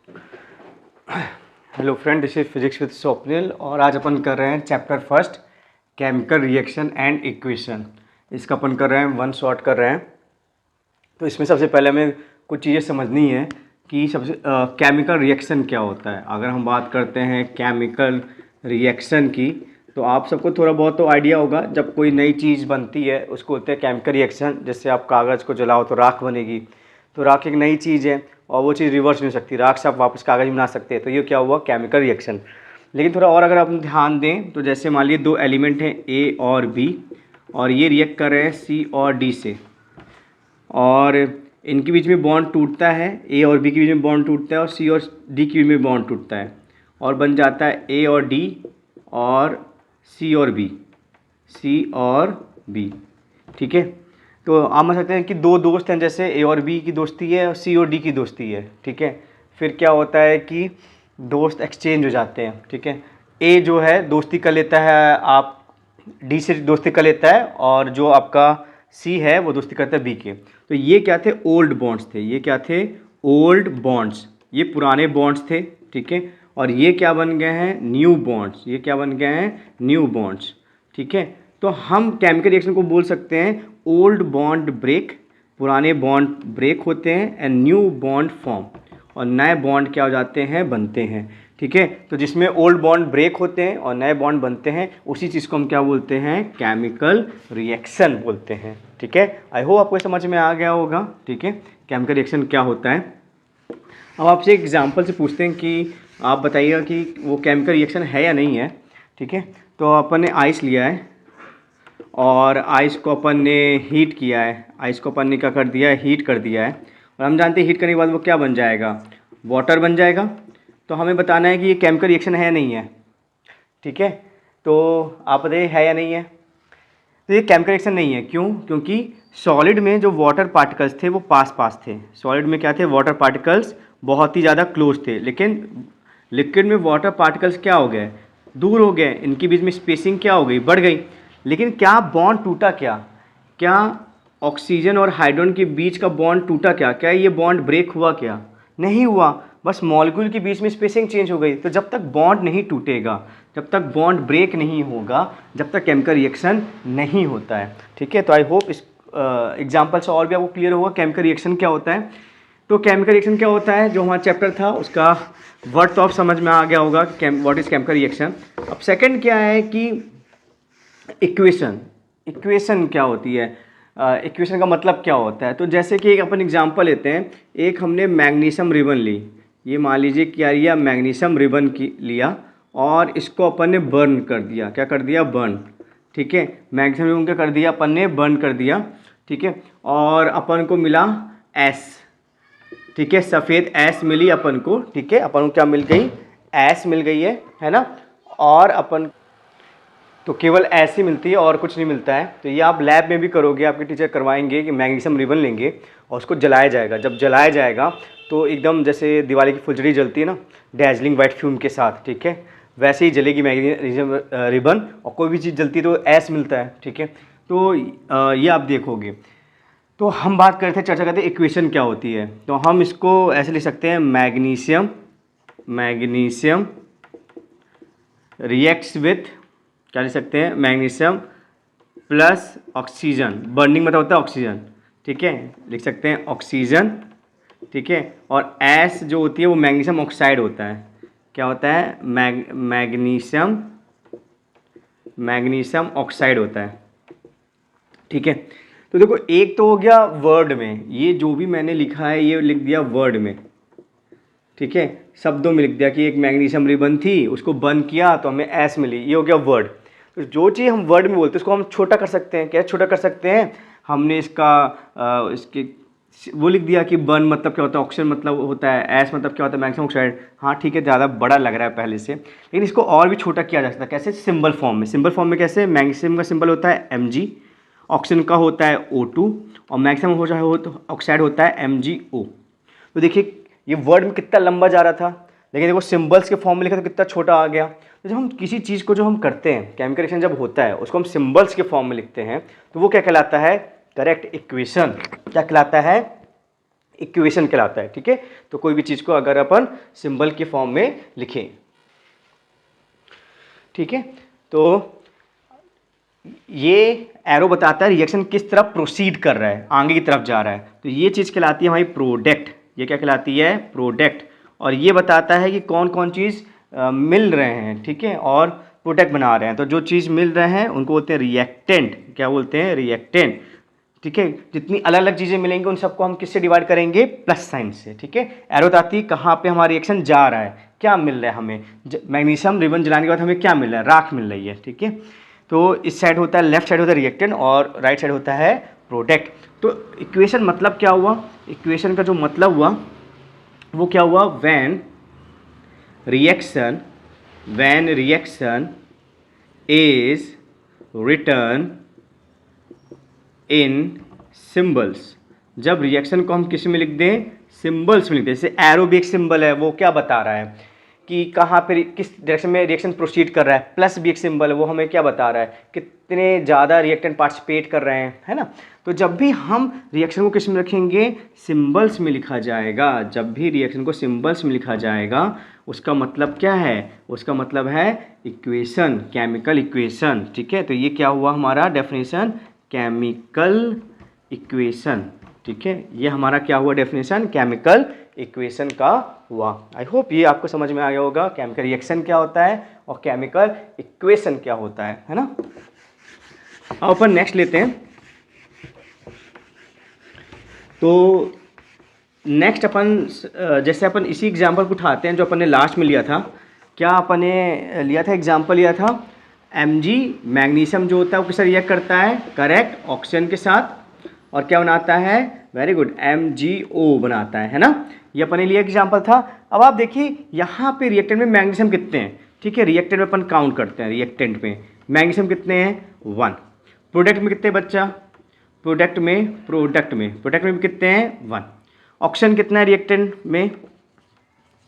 Hello friend, this is physics with Swapnil और आज अपन कर रहे हैं chapter first chemical reaction and equation. इसका अपन कर रहे हैं वन शॉट कर रहे हैं। तो इसमें सबसे पहले हमें कुछ चीज़ें समझनी है कि सबसे केमिकल रिएक्शन क्या होता है। अगर हम बात करते हैं केमिकल रिएक्शन की तो आप सबको थोड़ा बहुत तो आइडिया होगा। जब कोई नई चीज़ बनती है उसको बोलते हैं केमिकल रिएक्शन। जैसे आप कागज़ को जलाओ तो राख बनेगी, तो राख एक नई चीज़ है और वो चीज़ रिवर्स नहीं हो सकती, राख से आप वापस कागज़ बना सकते हैं। तो ये क्या हुआ, केमिकल रिएक्शन। लेकिन थोड़ा और अगर आप ध्यान दें तो जैसे मान लीजिए दो एलिमेंट हैं ए और बी और ये रिएक्ट कर रहे हैं सी और डी से, और इनके बीच में बॉन्ड टूटता है, ए और बी के बीच में बॉन्ड टूटता है और सी और डी के बीच में बॉन्ड टूटता है और बन जाता है ए और डी और सी और बी, सी और बी। ठीक है, तो आप मान सकते हैं कि दो दोस्त हैं, जैसे ए और बी की दोस्ती है और सी और डी की दोस्ती है। ठीक है, फिर क्या होता है कि दोस्त एक्सचेंज हो जाते हैं। ठीक है, ए जो है दोस्ती कर लेता है, आप डी से दोस्ती कर लेता है और जो आपका सी है वो दोस्ती करता है बी के। तो ये क्या थे, ओल्ड बॉन्ड्स थे। ये क्या थे, ओल्ड बॉन्ड्स, ये पुराने बॉन्ड्स थे। ठीक है, और ये क्या बन गए हैं, न्यू बॉन्ड्स। ये क्या बन गए हैं, न्यू बॉन्ड्स। ठीक है, तो हम केमिकल रिएक्शन को बोल सकते हैं ओल्ड बॉन्ड ब्रेक, पुराने बॉन्ड ब्रेक होते हैं, एंड न्यू बॉन्ड फॉर्म, और नए बॉन्ड क्या हो जाते हैं, बनते हैं। ठीक है, तो जिसमें ओल्ड बॉन्ड ब्रेक होते हैं और नए बॉन्ड बनते हैं उसी चीज़ को हम क्या बोलते हैं, केमिकल रिएक्शन बोलते हैं। ठीक है, आई होप आपको समझ में आ गया होगा। ठीक है, केमिकल रिएक्शन क्या होता है। अब आपसे एक एग्जांपल से पूछते हैं कि आप बताइएगा कि वो केमिकल रिएक्शन है या नहीं है। ठीक है, तो अपन ने आइस लिया है और आइस को अपन ने हीट किया है। आइस को अपन ने क्या कर दिया है, हीट कर दिया है, और हम जानते हैं हीट करने के बाद वो क्या बन जाएगा, वाटर बन जाएगा। तो हमें बताना है कि ये केमिकल रिएक्शन है या नहीं है। ठीक है, तो आप बताइए है या नहीं है। तो ये केमिकल रिएक्शन नहीं है, क्यों, क्योंकि सॉलिड में जो वाटर पार्टिकल्स थे वो पास पास थे। सॉलिड में क्या थे, वाटर पार्टिकल्स बहुत ही ज़्यादा क्लोज थे, लेकिन लिक्विड में वाटर पार्टिकल्स क्या हो गए, दूर हो गए, इनके बीच में स्पेसिंग क्या हो गई, बढ़ गई। लेकिन क्या बॉन्ड टूटा, क्या ऑक्सीजन और हाइड्रोजन के बीच का बॉन्ड टूटा, क्या ये बॉन्ड ब्रेक हुआ, क्या नहीं हुआ, बस मॉलिक्यूल के बीच में स्पेसिंग चेंज हो गई। तो जब तक बॉन्ड नहीं टूटेगा, जब तक बॉन्ड ब्रेक नहीं होगा, जब तक केमिकल रिएक्शन नहीं होता है। ठीक है, तो आई होप इस एग्जाम्पल से और भी आपको क्लियर होगा केमिकल रिएक्शन क्या होता है। तो केमिकल रिएक्शन क्या होता है, जो हमारा चैप्टर था उसका वर्ड तो आप समझ में आ गया होगा, व्हाट इज केमिकल रिएक्शन। अब सेकंड क्या है कि इक्वेशन। इक्वेशन क्या होती है, इक्वेशन का मतलब क्या होता है। तो जैसे कि एक अपन एग्जांपल लेते हैं, एक हमने मैग्नीशियम रिबन ली, ये मान लीजिए क्या लिया, मैग्नीशियम रिबन की लिया और इसको अपन ने बर्न कर दिया। क्या कर दिया, बर्न। ठीक है, मैग्नीशियम रिबन क्या कर दिया, अपन ने बर्न कर दिया। ठीक है, और अपन को मिला एस। ठीक है, सफ़ेद ऐश मिली अपन को। ठीक है, अपन को क्या मिल गई, ऐश मिल गई है ना। और अपन तो केवल ऐसी मिलती है और कुछ नहीं मिलता है। तो ये आप लैब में भी करोगे, आपके टीचर करवाएंगे कि मैग्नीशियम रिबन लेंगे और उसको जलाया जाएगा। जब जलाया जाएगा तो एकदम जैसे दिवाली की फुलझड़ी जलती है ना, डैजलिंग वाइट फ्यूम के साथ, ठीक है, वैसे ही जलेगी मैग्नीशियम रिबन। और कोई भी चीज़ जलती है तो ऐश मिलता है। ठीक है, तो ये आप देखोगे। तो हम बात करते हैं, चर्चा करते हैं इक्वेशन क्या होती है। तो हम इसको ऐसे लिख सकते हैं, मैग्नीशियम रिएक्ट्स विथ, क्या लिख सकते हैं, मैग्नीशियम प्लस ऑक्सीजन। बर्निंग मतलब होता है ऑक्सीजन। ठीक है, लिख सकते हैं ऑक्सीजन। ठीक है, और एस जो होती है वो मैग्नीशियम ऑक्साइड होता है। क्या होता है, मैग्नीशियम ऑक्साइड होता है। ठीक है, तो देखो एक तो हो गया वर्ड में, ये जो भी मैंने लिखा है ये लिख दिया वर्ड में। ठीक है, शब्दों में लिख दिया कि एक मैग्नीशियम रिबन थी, उसको बर्न किया तो हमें एस मिली, ये हो गया वर्ड। तो जो चीज़ हम वर्ड में बोलते हैं उसको हम छोटा कर सकते हैं। कैसे छोटा कर सकते हैं, हमने इसके वो लिख दिया कि बर्न मतलब क्या होता है, ऑक्सीजन मतलब होता है, एस मतलब क्या होता है, मैग्नीशियम ऑक्साइड। हाँ ठीक है, ज़्यादा बड़ा लग रहा है पहले से, लेकिन इसको और भी छोटा किया जा सकता है। कैसे, सिंबल फॉर्म में। सिंबल फॉर्म में कैसे, मैग्नीशियम का सिंबल होता है Mg, ऑक्सीजन का होता है O2 और मैग्नीशियम ऑक्साइड होता है MgO। तो देखिए ये वर्ड में कितना लंबा जा रहा था, लेकिन देखो सिंबल्स के फॉर्म में लिखा तो कितना छोटा आ गया। तो जब हम किसी चीज़ को जो हम करते हैं, केमिकल रिएक्शन जब होता है उसको हम सिंबल्स के फॉर्म में लिखते हैं, तो वो क्या कहलाता है, करेक्ट इक्वेशन। क्या कहलाता है, इक्वेशन कहलाता है। ठीक है, तो कोई भी चीज़ को अगर अपन सिंबल के फॉर्म में लिखें, ठीक है, तो ये एरो बताता है रिएक्शन किस तरफ प्रोसीड कर रहा है, आगे की तरफ जा रहा है। तो ये चीज़ कहलाती है हमारी प्रोडक्ट। ये क्या कहलाती है? प्रोडक्ट। और ये बताता है कि कौन कौन चीज़ मिल रहे हैं, ठीक है, और प्रोडक्ट बना रहे हैं। तो जो चीज़ मिल रहे हैं उनको बोलते हैं रिएक्टेंट। क्या बोलते हैं? रिएक्टेंट। ठीक है, जितनी अलग अलग चीज़ें मिलेंगी उन सबको हम किससे डिवाइड करेंगे? प्लस साइन से। ठीक है, एरो बताती है कहाँ पे हमारा रिएक्शन जा रहा है, क्या मिल रहा है हमें। मैग्नीशियम रिबन जलाने के बाद हमें क्या मिल रहा है? राख मिल रही है। ठीक है, तो इस साइड होता है, लेफ्ट साइड होता है रिएक्टेंट और राइट साइड होता है प्रोडक्ट। तो इक्वेशन मतलब क्या हुआ? इक्वेशन का जो मतलब हुआ वो क्या हुआ? When reaction is return in symbols. जब रिएक्शन को हम किस में लिख दें? सिंबल्स में लिख दें। जैसे एरो भी एक सिंबल है, वो क्या बता रहा है कि कहाँ पे किस डायरेक्शन में रिएक्शन प्रोसीड कर रहा है। प्लस भी एक सिंबल है, वो हमें क्या बता रहा है कितने ज़्यादा रिएक्टेंट पार्टिसिपेट कर रहे हैं, है ना। तो जब भी हम रिएक्शन को किस में रखेंगे? सिंबल्स में लिखा जाएगा। जब भी रिएक्शन को सिंबल्स में लिखा जाएगा उसका मतलब क्या है? उसका मतलब है इक्वेशन, केमिकल इक्वेशन। ठीक है, तो ये क्या हुआ हमारा डेफिनेशन? Chemical equation. ठीक है, ये हमारा क्या हुआ डेफिनेशन? केमिकल इक्वेशन का हुआ। आई होप ये आपको समझ में आ गया होगा केमिकल रिएक्शन क्या होता है और केमिकल इक्वेशन क्या होता है ना। अब अपन नेक्स्ट लेते हैं। तो नेक्स्ट अपन जैसे अपन इसी एग्जांपल को उठाते हैं जो अपन ने लास्ट में लिया था। क्या अपन ने लिया था? एग्जांपल लिया था Mg मैग्नीशियम जो होता है वो किससे रिएक्ट करता है? करेक्ट, ऑक्सीजन के साथ। और क्या बनाता है? वेरी गुड, MgO बनाता है ना। ये अपन ने लिया एग्जांपल था। अब आप देखिए यहाँ पे रिएक्टेंट में मैग्नीशियम कितने हैं? ठीक है, रिएक्टेंट में अपन काउंट करते हैं। रिएक्टेंट में मैग्नीशियम कितने हैं? 1। प्रोडक्ट में कितने बच्चा? प्रोडक्ट में कितने हैं? 1। ऑक्सीजन कितना है रिएक्टेंट में?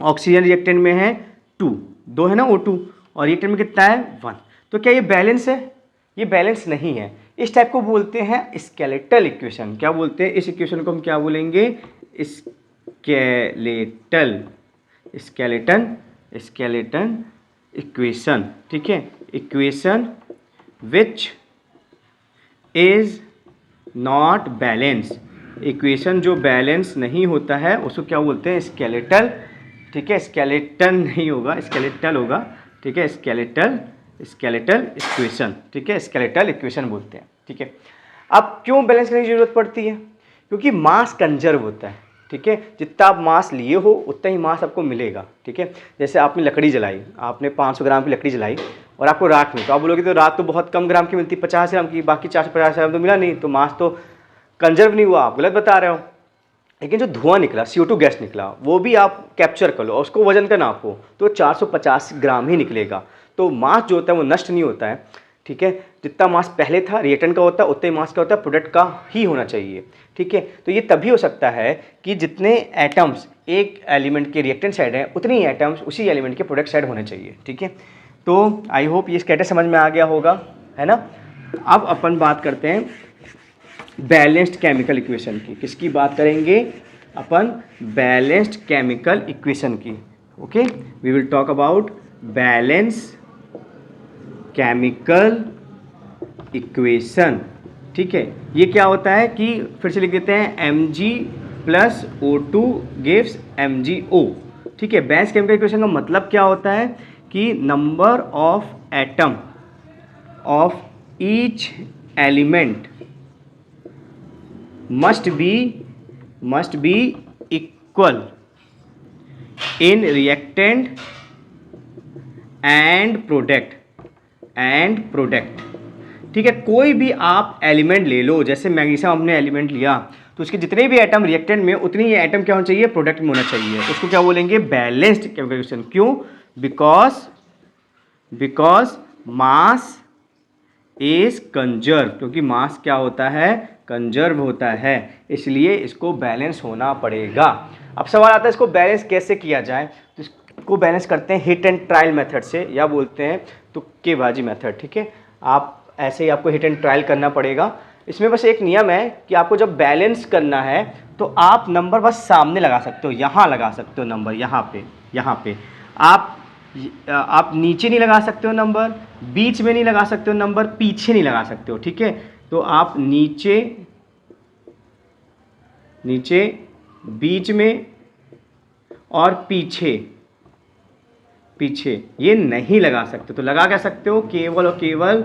ऑक्सीजन रिएक्टेंट में है 2 है ना, O2। और रिएक्टेंट में कितना है? 1। तो क्या ये बैलेंस है? ये बैलेंस नहीं है। इस टाइप को बोलते हैं स्केलेटल इक्वेशन। क्या बोलते हैं? इस इक्वेशन को हम क्या बोलेंगे? Skeleton equation. ठीक है, equation which is not balance. Equation जो बैलेंस नहीं होता है उसको क्या बोलते हैं? स्केलेटल। ठीक है, स्केलेटन नहीं होगा, स्केलेटल होगा। ठीक है, स्केलेटल इक्वेशन। ठीक है, स्केलेटल इक्वेशन बोलते हैं। ठीक है, अब क्यों बैलेंस करने की जरूरत पड़ती है? क्योंकि मास कंजर्व होता है। ठीक है, जितना आप मास लिए हो उतना ही मास आपको मिलेगा। ठीक है, जैसे आपने लकड़ी जलाई, आपने 500 ग्राम की लकड़ी जलाई और आपको राख मिली, तो आप बोलोगे तो राख तो बहुत कम ग्राम की मिलती, 50 ग्राम की, बाकी 450 ग्राम तो मिला नहीं, तो मास तो कंजर्व नहीं हुआ। आप गलत बता रहे हो। लेकिन जो धुआं निकला, CO2 गैस निकला, वो भी आप कैप्चर कर लो और उसको वजन का नापो तो 450 ग्राम ही निकलेगा। तो मास जो होता है वो नष्ट नहीं होता है। ठीक है, जितना मास पहले था रिएक्टेंट का होता है उतना ही मास का होता है प्रोडक्ट का ही होना चाहिए। ठीक है, तो ये तभी हो सकता है कि जितने एटम्स एक एलिमेंट के रिएक्टेंट साइड हैं उतनी ही एटम्स उसी एलिमेंट के प्रोडक्ट साइड होने चाहिए। ठीक है, तो आई होप ये स्टेटस समझ में आ गया होगा, है ना। अब अपन बात करते हैं बैलेंस्ड केमिकल इक्वेशन की। किसकी बात करेंगे अपन? बैलेंस्ड केमिकल इक्वेशन की। Okay, we will talk about balance chemical equation. ठीक है, ये क्या होता है कि फिर से लिख देते हैं Mg plus O2 gives MgO। ठीक है, बैलेंस केमिकल इक्वेशन का मतलब क्या होता है कि number of atom of each element must be equal in reactant and product। ठीक है, कोई भी आप एलिमेंट ले लो, जैसे मैग्नीशियम हमने एलिमेंट लिया तो उसके जितने भी एटम रिएक्टेंट में उतनी ही एटम क्या होना चाहिए? प्रोडक्ट में होना चाहिए। तो उसको क्या बोलेंगे? Balanced chemical equation. क्यों? Because mass is conserve. क्योंकि मास क्या होता है? कंजर्व होता है, इसलिए इसको बैलेंस होना पड़ेगा। अब सवाल आता है इसको बैलेंस कैसे किया जाए? तो इसको बैलेंस करते हैं हिट एंड ट्रायल मेथड से, या बोलते हैं तुक्केबाजी मेथड। ठीक है, आप ऐसे ही आपको हिट एंड ट्रायल करना पड़ेगा। इसमें बस एक नियम है कि आपको जब बैलेंस करना है तो आप नंबर बस सामने लगा सकते हो, यहाँ लगा सकते हो नंबर, यहाँ पे आप नीचे नहीं लगा सकते हो नंबर, बीच में नहीं लगा सकते हो नंबर, पीछे नहीं लगा सकते हो, ठीक है। तो आप नीचे, बीच में और पीछे ये नहीं लगा सकते। तो लगा क्या सकते हो, केवल और केवल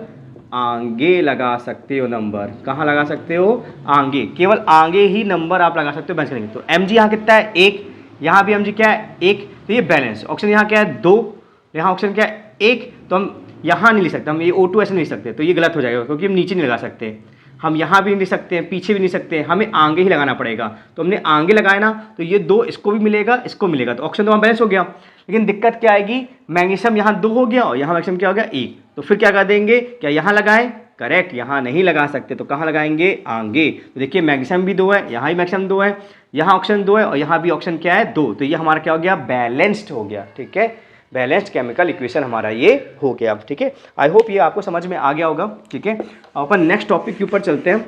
आगे लगा सकते हो नंबर। कहाँ लगा सकते हो, आगे, केवल आगे ही नंबर आप लगा सकते हो बैलेंस करेंगे। तो mg यहाँ कितना है, 1, यहाँ भी mg क्या है, 1, तो ये बैलेंस। ऑप्शन यहाँ क्या है, 2, यहाँ ऑप्शन क्या है, 1, तो हम यहाँ नहीं लिख सकते, हम ये O2 ऐसे नहीं लिख सकते, तो ये गलत हो जाएगा क्योंकि हम नीचे नहीं लगा सकते, हम यहाँ भी नहीं लिख सकते हैं, पीछे भी नहीं सकते, हमें आगे ही लगाना पड़ेगा। तो हमने आगे लगाया ना, तो ये 2 इसको भी मिलेगा, इसको मिलेगा, तो ऑप्शन तो वहाँ बैलेंस हो गया। लेकिन दिक्कत क्या आएगी, मैग्नीशियम यहाँ 2 हो गया और यहाँ मैग्नीशियम क्या हो गया, 1, तो फिर क्या कर देंगे, क्या यहाँ लगाएं, करेक्ट, यहाँ नहीं लगा सकते, तो कहाँ लगाएंगे, आगे। तो देखिए मैग्नीशियम भी 2 है, यहाँ भी मैग्नीशियम 2 है, यहाँ ऑप्शन 2 है और यहाँ भी ऑप्शन क्या है, 2, तो ये हमारा क्या हो गया, बैलेंस्ड हो गया, ठीक है। बैलेंस्ड केमिकल इक्वेशन हमारा ये हो गया, ठीक है। आई होप ये आपको समझ में आ गया होगा, ठीक है। अपन नेक्स्ट टॉपिक के ऊपर चलते हैं,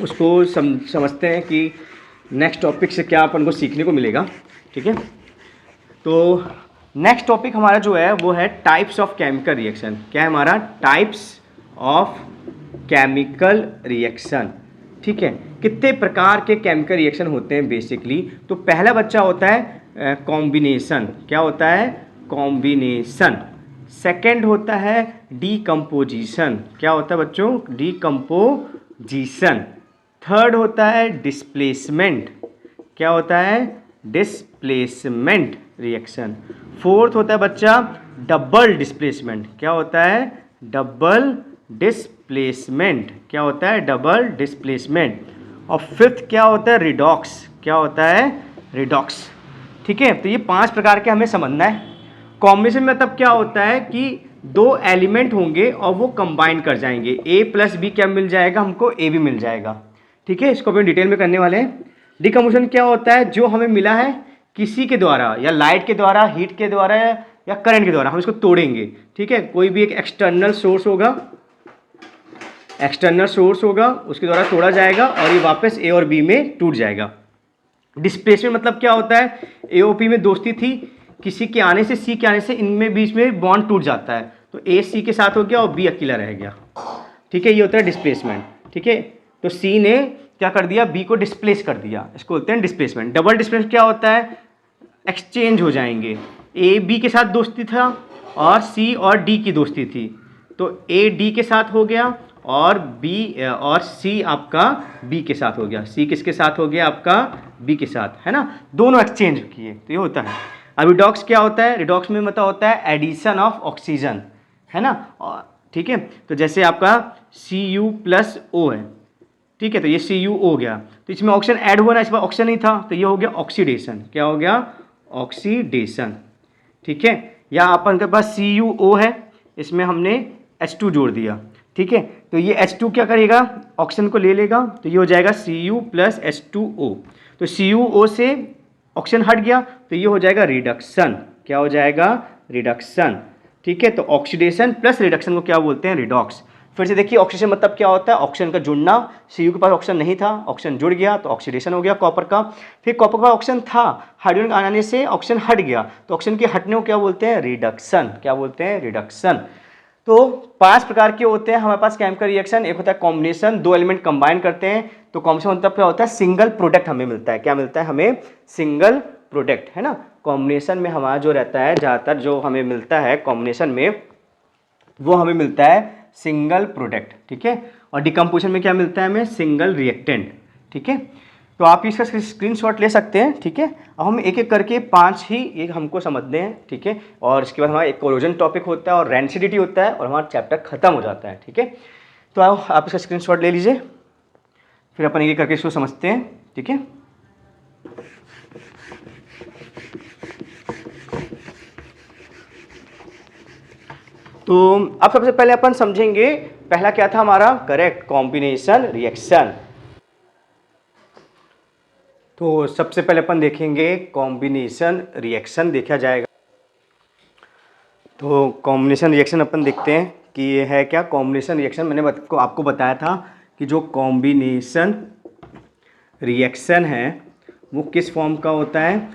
उसको समझते हैं कि नेक्स्ट टॉपिक से क्या अपन को सीखने को मिलेगा, ठीक है। तो नेक्स्ट टॉपिक हमारा जो है वो है टाइप्स ऑफ केमिकल रिएक्शन। क्या है हमारा, टाइप्स ऑफ केमिकल रिएक्शन, ठीक है। कितने प्रकार के केमिकल रिएक्शन होते हैं बेसिकली। तो पहला बच्चा होता है कॉम्बिनेशन, क्या होता है, कॉम्बिनेशन। सेकंड होता है डीकम्पोजिशन, क्या होता है बच्चों, डीकम्पोजिशन। थर्ड होता है डिस्प्लेसमेंट, क्या होता है, डिस्प्लेसमेंट रिएक्शन। फोर्थ होता है बच्चा डबल डिस्प्लेसमेंट, क्या होता है, डबल डिस्प्लेसमेंट, क्या होता है, डबल डिस्प्लेसमेंट। और फिफ्थ क्या होता है, रिडॉक्स, क्या होता है, रिडॉक्स, ठीक है। तो ये 5 प्रकार के हमें समझना है। कॉम्बिनेशन में मतलब क्या होता है कि 2 एलिमेंट होंगे और वो कंबाइन कर जाएंगे, A + B क्या मिल जाएगा, हमको A भी मिल जाएगा, ठीक है। इसको भी डिटेल में करने वाले हैं। डिकम्पोजिशन क्या होता है, जो हमें मिला है किसी के द्वारा, या लाइट के द्वारा, हीट के द्वारा या करंट के द्वारा, हम इसको तोड़ेंगे, ठीक है। कोई भी एक एक्सटर्नल सोर्स होगा, उसके द्वारा तोड़ा जाएगा और ये वापस A और B में टूट जाएगा। डिस्प्लेसमेंट मतलब क्या होता है, A और P में दोस्ती थी, किसी के आने से, C के आने से इनमें बीच में बॉन्ड टूट जाता है, तो A C के साथ हो गया और B अकेला रह गया, ठीक है। ये होता है डिस्प्लेसमेंट, ठीक है। तो C ने क्या कर दिया, B को डिस्प्लेस कर दिया, इसको बोलते हैं डिस्प्लेसमेंट। डबल डिस्प्लेसमेंट क्या होता है, एक्सचेंज हो जाएंगे, A B के साथ दोस्ती था और C और D की दोस्ती थी, तो A D के साथ हो गया और B और C आपका B के साथ हो गया, C किसके साथ हो गया, आपका B के साथ, है ना, दोनों एक्सचेंज किए, तो ये होता है। अब रिडॉक्स क्या होता है, रिडॉक्स में मतलब होता है एडिशन ऑफ ऑक्सीजन, है ना, ठीक है। तो जैसे आपका Cu+O है, ठीक है, तो ये Cu हो गया, तो इसमें ऑक्सीजन ऐड हुआ ना, इसमें ऑक्सीजन नहीं था, तो ये हो गया ऑक्सीडेशन, क्या हो गया, ऑक्सीडेशन, ठीक है। या अपन के पास CuO है, इसमें हमने H2 जोड़ दिया, ठीक है, तो ये H2 क्या करेगा, ऑक्सीजन को ले लेगा, तो ये हो जाएगा Cu + H2O। तो CuO से ऑक्सीजन हट गया, तो ये हो जाएगा रिडक्शन, क्या हो जाएगा, रिडक्शन, ठीक है। तो ऑक्सीडेशन प्लस रिडक्शन को क्या बोलते हैं, रिडॉक्स। फिर से देखिए ऑक्सीडेशन मतलब क्या होता है, ऑक्सीजन का जुड़ना, Cu के पास ऑक्सीजन नहीं था, ऑक्सीजन जुड़ गया तो ऑक्सीडेशन हो गया कॉपर का। फिर कॉपर का ऑक्सीजन था, हाइड्रोजन आने से ऑक्सीजन हट गया, तो ऑक्सीजन के हटने को क्या बोलते हैं, रिडक्शन, क्या बोलते हैं, रिडक्शन। तो 5 प्रकार के होते हैं हमारे पास केमिकल रिएक्शन। एक होता है कॉम्बिनेशन, 2 एलिमेंट कंबाइन करते हैं, तो कॉम्बिनेशन मतलब क्या होता है, सिंगल प्रोडक्ट हमें मिलता है, क्या मिलता है हमें, सिंगल प्रोडक्ट, है ना। कॉम्बिनेशन में हमारा जो रहता है, ज़्यादातर जो हमें मिलता है कॉम्बिनेशन में, वो हमें मिलता है सिंगल प्रोडक्ट, ठीक है। और डिकम्पोजिशन में क्या मिलता है हमें, सिंगल रिएक्टेंट, ठीक है। तो आप इसका स्क्रीनशॉट ले सकते हैं, ठीक है। अब हम एक एक करके 5 ही ये हमको समझने हैं, ठीक है। और इसके बाद हमारा एक कोरोजन टॉपिक होता है और रेंसिडिटी होता है और हमारा चैप्टर खत्म हो जाता है, ठीक है। तो आप इसका स्क्रीनशॉट ले लीजिए, फिर अपन एक एक करके इसको समझते हैं, ठीक है। तो अब सबसे पहले अपन समझेंगे पहला क्या था हमारा, करेक्ट, कॉम्बिनेशन रिएक्शन। तो सबसे पहले अपन देखेंगे कॉम्बिनेशन रिएक्शन देखा जाएगा। तो कॉम्बिनेशन रिएक्शन अपन देखते हैं कि ये है क्या, कॉम्बिनेशन रिएक्शन मैंने आपको बताया था कि जो कॉम्बिनेशन रिएक्शन है वो किस फॉर्म का होता है,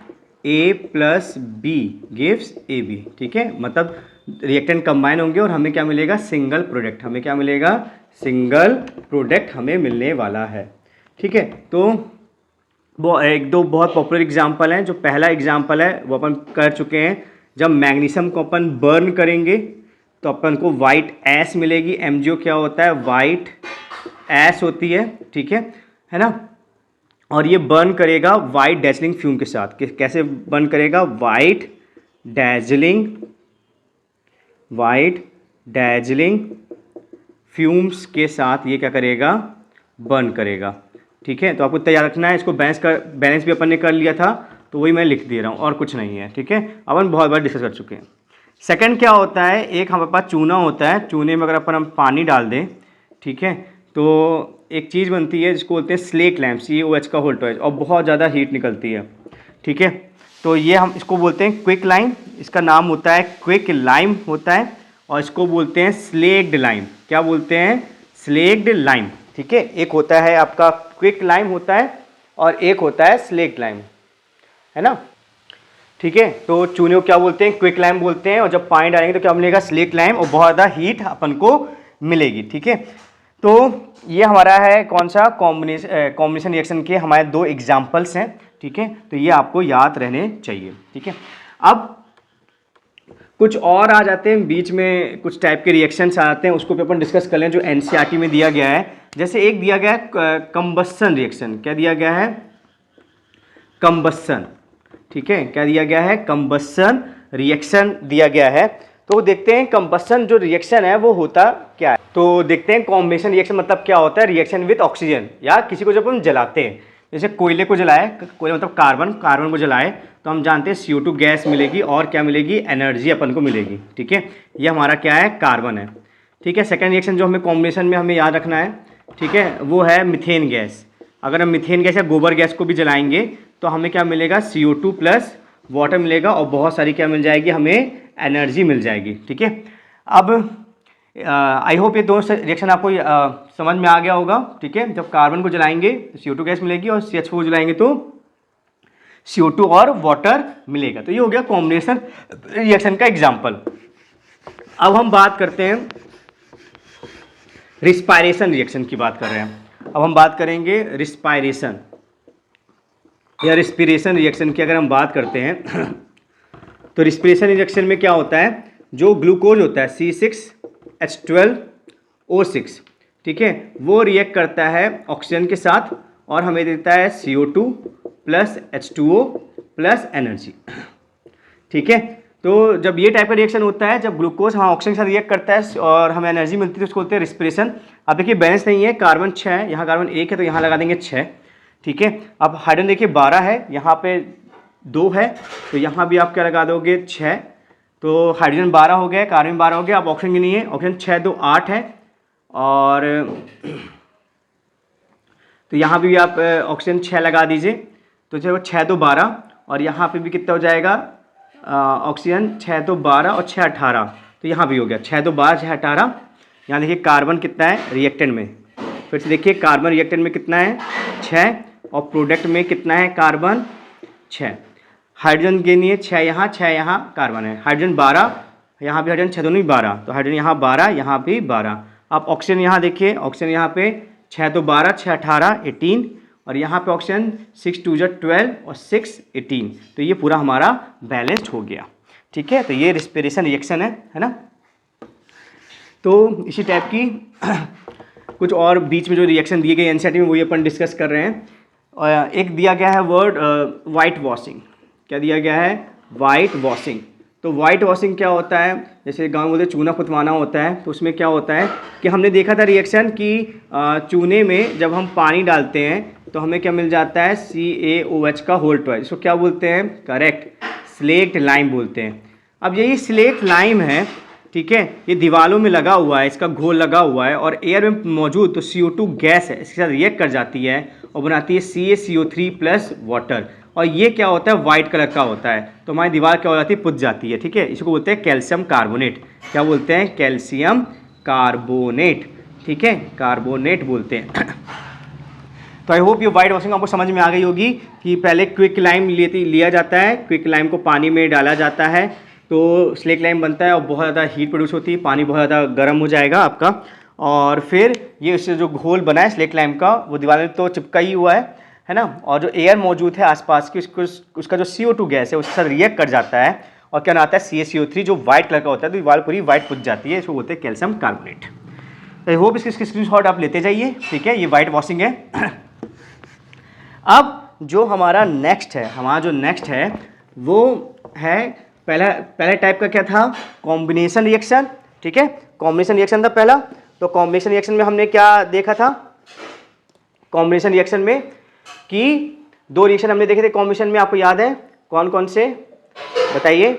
A+B गिव्स AB, ठीक है। मतलब रिएक्टेंट कंबाइन होंगे और हमें क्या मिलेगा, सिंगल प्रोडक्ट, हमें क्या मिलेगा, सिंगल प्रोडक्ट हमें मिलने वाला है, ठीक है। तो वो एक दो बहुत पॉपुलर एग्जांपल हैं। जो पहला एग्जांपल है वो अपन कर चुके हैं, जब मैग्नीशियम को अपन बर्न करेंगे तो अपन को वाइट ऐश मिलेगी। MgO क्या होता है, वाइट ऐश होती है, ठीक है ना। और ये बर्न करेगा वाइट डैजलिंग फ्यूम के साथ। कैसे बर्न करेगा, वाइट डैजलिंग फ्यूम्स के साथ ये क्या करेगा, बर्न करेगा, ठीक है। तो आपको तैयार रखना है। इसको बैलेंस भी अपन ने कर लिया था, तो वही मैं लिख दे रहा हूँ और कुछ नहीं है, ठीक है। अपन बहुत बार डिस्कस कर चुके हैं। सेकंड क्या होता है, एक हमारे पास चूना होता है, चूने में अगर अपन हम पानी डाल दें, ठीक है, तो एक चीज़ बनती है जिसको बोलते हैं स्लेक लैम्प, CaOH का होल्ट और बहुत ज़्यादा हीट निकलती है, ठीक है। तो ये हम इसको बोलते हैं क्विक लाइम, इसका नाम होता है क्विक लाइम होता है, और इसको बोलते हैं स्लेक्ड लाइम। क्या बोलते हैं, स्लेक्ड लाइम, ठीक है। एक होता है आपका क्विक लाइम होता है और एक होता है स्लेक्ड लाइम, है ना, ठीक है। तो चूने को क्या बोलते हैं, क्विक लाइम बोलते हैं, और जब पानी डालेंगे तो क्या मिलेगा, स्लेक्ड लाइम, और बहुत ज़्यादा हीट अपन को मिलेगी, ठीक है। तो ये हमारा है कौन सा, कॉम्बिनेशन रिएक्शन के हमारे दो एग्जाम्पल्स हैं, ठीक है। तो ये आपको याद रहने चाहिए, ठीक है। अब कुछ और आ जाते हैं बीच में, कुछ टाइप के रिएक्शंस आ जाते हैं, उसको भी अपन डिस्कस कर लें जो NCERT में दिया गया है। जैसे एक दिया गया है कंबस्सन रिएक्शन, क्या दिया गया है, कंबस्सन, ठीक है। क्या दिया गया है, कंबस्सन रिएक्शन दिया गया है। तो देखते हैं कंबस्सन जो रिएक्शन है वो होता क्या है। तो देखते हैं कॉम्बिनेशन रिएक्शन मतलब क्या होता है, रिएक्शन विद ऑक्सीजन, या किसी को जब हम जलाते हैं, जैसे कोयले को जलाए, कोयले मतलब कार्बन को जलाए तो हम जानते हैं CO2 गैस मिलेगी और क्या मिलेगी, एनर्जी अपन को मिलेगी, ठीक है। ये हमारा क्या है, कार्बन है, ठीक है। सेकेंड रिएक्शन जो हमें कॉम्बिनेशन में हमें याद रखना है, ठीक है, वो है मीथेन गैस। अगर हम मीथेन गैस या गोबर गैस को भी जलाएंगे तो हमें क्या मिलेगा, CO2 प्लस वाटर मिलेगा और बहुत सारी क्या मिल जाएगी, हमें एनर्जी मिल जाएगी, ठीक है। अब आई होप ये दोनों रिएक्शन आपको समझ में आ गया होगा, ठीक है। जब कार्बन को जलाएंगे तो CO2 गैस मिलेगी और CH4 जलाएंगे तो CO2 और वाटर मिलेगा। तो ये हो गया कॉम्बिनेशन रिएक्शन का एग्जाम्पल। अब हम बात करते हैं रिस्पायरेशन रिएक्शन की बात कर रहे हैं। अब हम बात करेंगे रिस्पायरेशन या रिस्पिरेशन रिएक्शन की अगर हम बात करते हैं तो रिस्पिरेशन रिएक्शन में क्या होता है, जो ग्लूकोज होता है C6H12O6, ठीक है, वो रिएक्ट करता है ऑक्सीजन के साथ और हमें देता है CO2 plus H2O plus energy, ठीक है। तो जब ये टाइप का रिएक्शन होता है, जब ग्लूकोज हाँ ऑक्सीजन के साथ रिएक्ट करता है और हमें एनर्जी मिलती है, तो उसको बोलते हैं रिस्पिरेशन। अब देखिए बैलेंस नहीं है, कार्बन 6 है, यहाँ कार्बन 1 है, तो यहाँ लगा देंगे 6, ठीक है। अब हाइड्रोजन देखिए 12 है, यहाँ पे 2 है, तो यहाँ भी आप क्या लगा दोगे 6, तो हाइड्रोजन 12 हो गया, कार्बन 12 हो गया। अब ऑक्सीजन की नहीं है, ऑक्सीजन 6 2 8 है, और तो यहाँ भी आप ऑक्सीजन 6 लगा दीजिए, तो चलो 6 2 12, और यहाँ पे भी कितना हो जाएगा, ऑक्सीजन 6 2 12 और 6 18, तो यहाँ भी हो गया 6 2 12 6 18। यहाँ देखिए कार्बन कितना है रिएक्टेंट में, फिर से देखिए कार्बन रिएक्टेंट में कितना है 6, और प्रोडक्ट में कितना है कार्बन 6। हाइड्रोजन के लिए 6 यहाँ कार्बन है, हाइड्रोजन 12, यहाँ भी हाइड्रोजन 6 दोनों भी 12, तो हाइड्रोजन यहाँ 12 यहाँ भी 12। अब ऑक्सीजन यहाँ देखिए, ऑक्सीजन यहाँ पे 6 2 12 6 18 18, और यहाँ पे ऑक्सीजन 6 2 12 और 6 18, तो ये पूरा हमारा बैलेंस्ड हो गया, ठीक है। तो ये रिस्पिरेशन रिएक्शन है ना। तो इसी टाइप की कुछ और बीच में जो रिएक्शन दिए गए NCERT में वही अपन डिस्कस कर रहे हैं। और एक दिया गया है वर्ड वाइट वॉशिंग। क्या दिया गया है, वाइट वॉशिंग। तो वाइट वॉशिंग क्या होता है, जैसे गाँव बोलते चूना पुतवाना होता है, तो उसमें क्या होता है कि हमने देखा था रिएक्शन कि चूने में जब हम पानी डालते हैं तो हमें क्या मिल जाता है, CaOH का होल ट्वाइस, इसको क्या बोलते हैं, करेक्ट, स्लेक्ट लाइम बोलते हैं। अब यही स्लेक्ट लाइम है, ठीक है, ये दीवारों में लगा हुआ है, इसका घोल लगा हुआ है और एयर में मौजूद तो CO2 गैस है, इसके साथ रिएक्ट कर जाती है और बनाती है CaCO3 प्लस वाटर, और ये क्या होता है, वाइट कलर का होता है, तो हमारी दीवार क्या हो जाती है, पुत जाती है, ठीक है। इसको बोलते हैं कैल्शियम कार्बोनेट। क्या बोलते हैं, कैल्शियम कार्बोनेट, ठीक है, कार्बोनेट बोलते हैं। तो आई होप ये वाइट वॉशिंग आपको समझ में आ गई होगी कि पहले क्विक लाइम लिया जाता है, क्विक लाइम को पानी में डाला जाता है तो स्लेक लाइम बनता है और बहुत ज़्यादा हीट प्रोड्यूस होती है, पानी बहुत ज़्यादा गर्म हो जाएगा आपका, और फिर ये उससे जो घोल बना है स्लेक लाइम का वो दीवार में तो चिपका ही हुआ है ना, और जो एयर मौजूद है आसपास की उसका जो CO2 गैस है उसके साथ रिएक्ट कर जाता है और क्या आता है CaCO3 जो वाइट कलर का होता है, तो दीवार पूरी वाइट पुज जाती है, इसको बोलते हैं कैल्शियम कार्बोनेट। आई होप इसके स्क्रीनशॉट आप लेते जाइए, ठीक है, ये वाइट वॉशिंग है। अब जो हमारा नेक्स्ट है वो है पहला टाइप का क्या था, कॉम्बिनेशन रिएक्शन, ठीक है, कॉम्बिनेशन रिएक्शन था पहला। तो कॉम्बिनेशन रिएक्शन में हमने क्या देखा था, कॉम्बिनेशन रिएक्शन में कि 2 रिएक्शन हमने देखे थे कॉम्बिनेशन में, आपको याद है कौन कौन से, बताइए।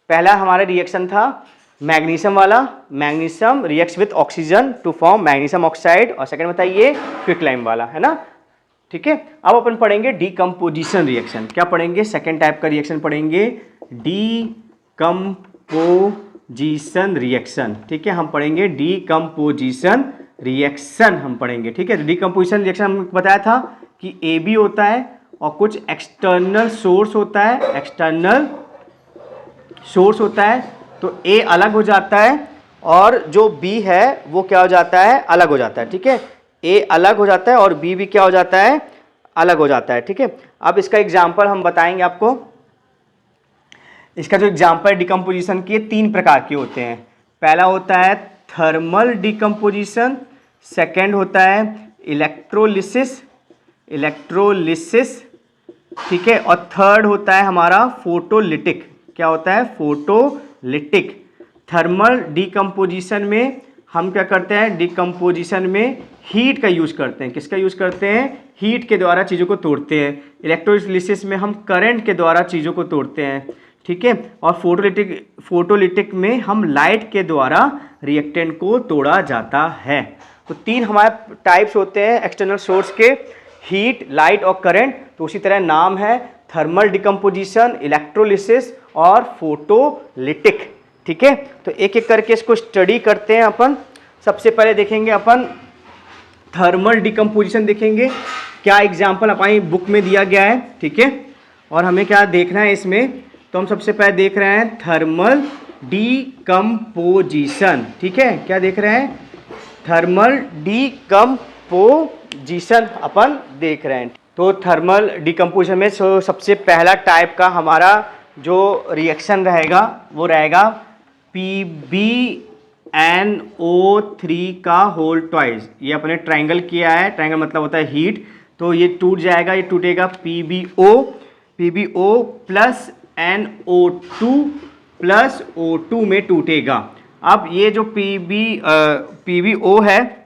पहला हमारा रिएक्शन था मैग्नीशियम वाला, magnesium reacts with oxygen to form magnesium oxide, और सेकंड बताइए क्विक लाइम वाला, है ना, ठीक है। अब अपन पढ़ेंगे डीकम्पोजिशन रिएक्शन, क्या पढ़ेंगे, सेकंड टाइप का रिएक्शन पढ़ेंगे डीकम्पोजिशन रिएक्शन, ठीक है, हम पढ़ेंगे डीकम्पोजिशन रिएक्शन हम पढ़ेंगे, ठीक है। डीकम्पोजिशन रिएक्शन हमने बताया था कि AB होता है और कुछ एक्सटर्नल सोर्स होता है, एक्सटर्नल सोर्स होता है, तो A अलग हो जाता है और जो B है वो क्या हो जाता है, अलग हो जाता है, ठीक है, A अलग हो जाता है और B भी क्या हो जाता है, अलग हो जाता है, ठीक है। अब इसका एग्जाम्पल हम बताएंगे आपको, इसका जो एग्जाम्पल डिकम्पोजिशन के 3 प्रकार के होते हैं। पहला होता है थर्मल डिकम्पोजिशन, सेकेंड होता है इलेक्ट्रोलिसिस, ठीक है, और थर्ड होता है हमारा फोटोलिटिक, क्या होता है, फोटोलिटिक। थर्मल डिकम्पोजिशन में हम क्या करते हैं, डिकम्पोजिशन में हीट का यूज़ करते हैं, किसका यूज़ करते हैं, हीट के द्वारा चीज़ों को तोड़ते हैं। इलेक्ट्रोलिसिस में हम करंट के द्वारा चीज़ों को तोड़ते हैं, ठीक है, और फोटोलिटिक में हम लाइट के द्वारा रिएक्टेंट को तोड़ा जाता है। तो 3 हमारे टाइप्स होते हैं एक्सटर्नल सोर्स के, हीट, लाइट और करंट। तो उसी तरह नाम है थर्मल डिकम्पोजिशन, इलेक्ट्रोलिसिस और फोटोलिटिक, ठीक है। तो एक एक करके इसको स्टडी करते हैं अपन। सबसे पहले देखेंगे अपन थर्मल डिकम्पोजिशन, देखेंगे क्या एग्जाम्पल अपनी बुक में दिया गया है, ठीक है, और हमें क्या देखना है इसमें। तो हम सबसे पहले देख रहे हैं थर्मल डिकम्पोजिशन, ठीक है, क्या देख रहे हैं, थर्मल डिकम्पोजिशन अपन देख रहे हैं। तो थर्मल डिकम्पोजिशन में सबसे पहला टाइप का हमारा जो रिएक्शन रहेगा वो रहेगा PbNO3 का होल ट्वाइस। ये अपने ट्रायंगल किया है, ट्रायंगल मतलब होता है हीट, तो ये टूट जाएगा, ये टूटेगा PbO plus NO2 plus O2 में टूटेगा। अब ये जो PbO है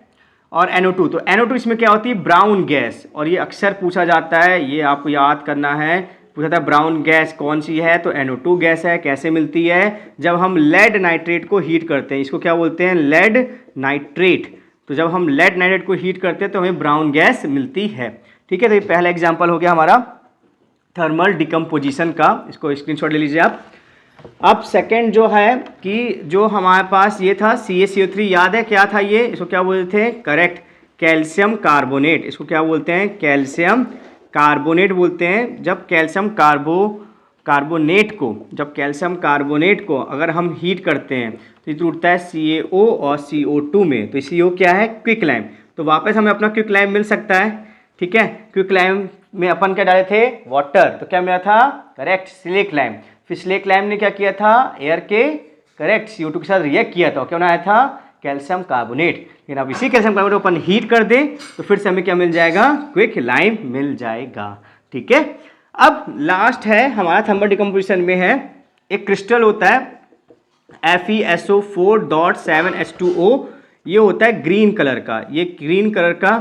और NO2, तो NO2 इसमें क्या होती है, ब्राउन गैस, और ये अक्सर पूछा जाता है, ये आपको याद करना है, पूछा था ब्राउन गैस कौन सी है, तो NO2 गैस है। कैसे मिलती है, जब हम लेड नाइट्रेट को हीट करते हैं, इसको क्या बोलते हैं, लेड नाइट्रेट। तो जब हम लेड नाइट्रेट को हीट करते हैं तो हमें ब्राउन गैस मिलती है, ठीक है। तो ये पहला एग्जाम्पल हो गया हमारा थर्मल डिकम्पोजिशन का, इसको स्क्रीनशॉट ले लीजिए आप। अब सेकंड जो है कि जो हमारे पास ये था CaCO3, याद है क्या था ये, इसको क्या बोलते थे, करेक्ट, कैल्शियम कार्बोनेट, इसको क्या बोलते हैं, कैल्शियम कार्बोनेट बोलते हैं। जब कैल्शियम कार्बोनेट को अगर हम हीट करते हैं तो ये टूटता है CaO और CO2 में, तो CO क्या है, क्विक लाइम। तो वापस हमें अपना क्विक लाइम मिल सकता है, ठीक है। क्विक लाइम में अपन क्या डाले थे, वाटर, तो क्या मिला था, करेक्ट, स्लेक लाइम। फिर स्लेक लाइम ने क्या किया था, एयर के करेक्ट CO2 के साथ रिएक्ट किया था, क्या बनाया था, कैल्शियम कार्बोनेट। लेकिन अब इसी कैल्शियम कार्बोनेट को अपन हीट कर दे तो फिर से हमें क्या मिल जाएगा, क्विक लाइम मिल जाएगा, ठीक है। अब लास्ट है हमारा थर्मल डिकम्पोजिशन में है एक क्रिस्टल होता है FeSO4.7H2O, ये होता है ग्रीन कलर का, ये ग्रीन कलर का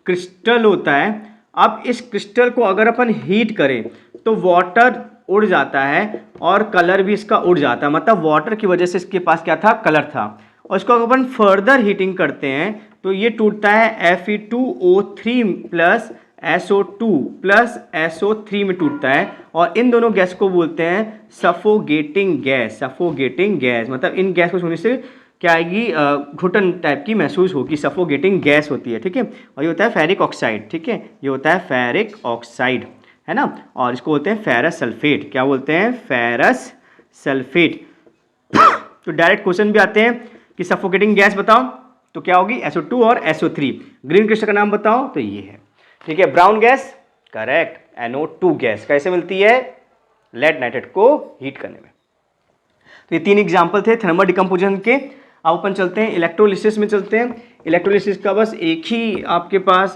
क्रिस्टल होता है। अब इस क्रिस्टल को अगर अपन हीट करें तो वाटर उड़ जाता है और कलर भी इसका उड़ जाता है, मतलब वाटर की वजह से इसके पास क्या था, कलर था। और इसको अगर अपन फर्दर हीटिंग करते हैं तो ये टूटता है Fe2O3 plus SO2 plus SO3 में टूटता है, और इन दोनों गैस को बोलते हैं सफोगेटिंग गैस। मतलब इन गैस को छूने से क्या आएगी, घुटन टाइप की महसूस होगी, सफोकेटिंग गैस होती है, ठीक है। और ये होता है फेरिक ऑक्साइड, ठीक है, ये होता है फेरिक ऑक्साइड, है ना। और इसको बोलते हैं फेरस सल्फेट। क्या बोलते हैं? Ferrous sulphate. तो डायरेक्ट क्वेश्चन भी आते हैं कि सफोकेटिंग गैस बताओ, तो क्या होगी? SO2 और SO3। ग्रीन क्रिस्टल का नाम बताओ, तो ये है, ठीक है। Brown gas, correct, NO2 gas. कैसे मिलती है? लेड नाइट्रेट को हीट करने में। तो ये 3 एग्जाम्पल थे थर्मल डिकम्पोजिशन के। अब अपन चलते हैं इलेक्ट्रोलिसिस में चलते हैं। इलेक्ट्रोलिसिस का बस एक ही आपके पास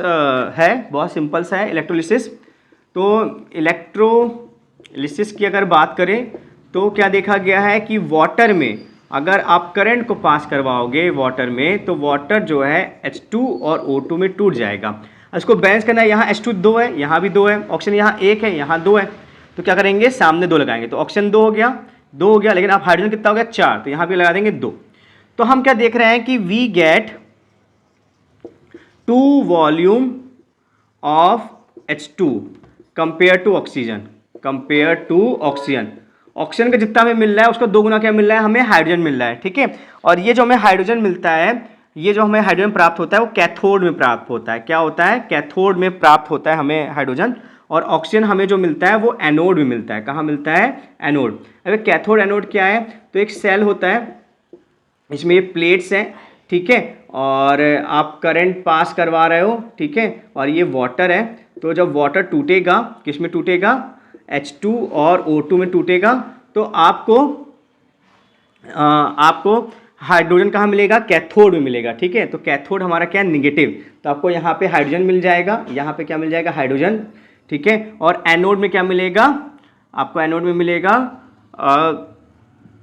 है, बहुत सिंपल सा है इलेक्ट्रोलिसिस। तो इलेक्ट्रोलिसिस की अगर बात करें तो क्या देखा गया है कि वाटर में अगर आप करंट को पास करवाओगे वाटर में, तो वाटर जो है H2 और O2 में टूट जाएगा। इसको बैलेंस करना है, यहाँ H2 2 है, यहाँ भी 2 है, ऑक्सीजन यहाँ 1 है, यहाँ 2 है, तो क्या करेंगे? सामने 2 लगाएंगे, तो ऑक्सीजन 2 हो गया, लेकिन आप हाइड्रोजन कितना हो गया? 4, तो यहाँ पे लगा देंगे 2। तो हम क्या देख रहे हैं कि we get 2 volume of H2 compare to oxygen, oxygen का जितना हमें मिल रहा है उसका 2 गुना क्या मिल रहा है? हमें हाइड्रोजन मिल रहा है, ठीक है। और ये जो हमें हाइड्रोजन मिलता है, ये जो हमें हाइड्रोजन प्राप्त होता है वो कैथोड में प्राप्त होता है। क्या होता है? कैथोड में प्राप्त होता है हमें हाइड्रोजन। और ऑक्सीजन हमें जो मिलता है वो एनोड में मिलता है। कहाँ मिलता है? एनोड। अगर कैथोड एनोड क्या है? तो एक सेल होता है, इसमें ये प्लेट्स हैं, ठीक है, और आप करंट पास करवा रहे हो, ठीक है, और ये वाटर है। तो जब वाटर टूटेगा, किस में टूटेगा? H2 और O2 में टूटेगा, तो आपको हाइड्रोजन कहाँ मिलेगा? कैथोड में मिलेगा, ठीक है। तो कैथोड हमारा क्या है? निगेटिव। तो आपको यहाँ पे हाइड्रोजन मिल जाएगा, यहाँ पे क्या मिल जाएगा? हाइड्रोजन, ठीक है। और एनोड में क्या मिलेगा? आपको एनोड में मिलेगा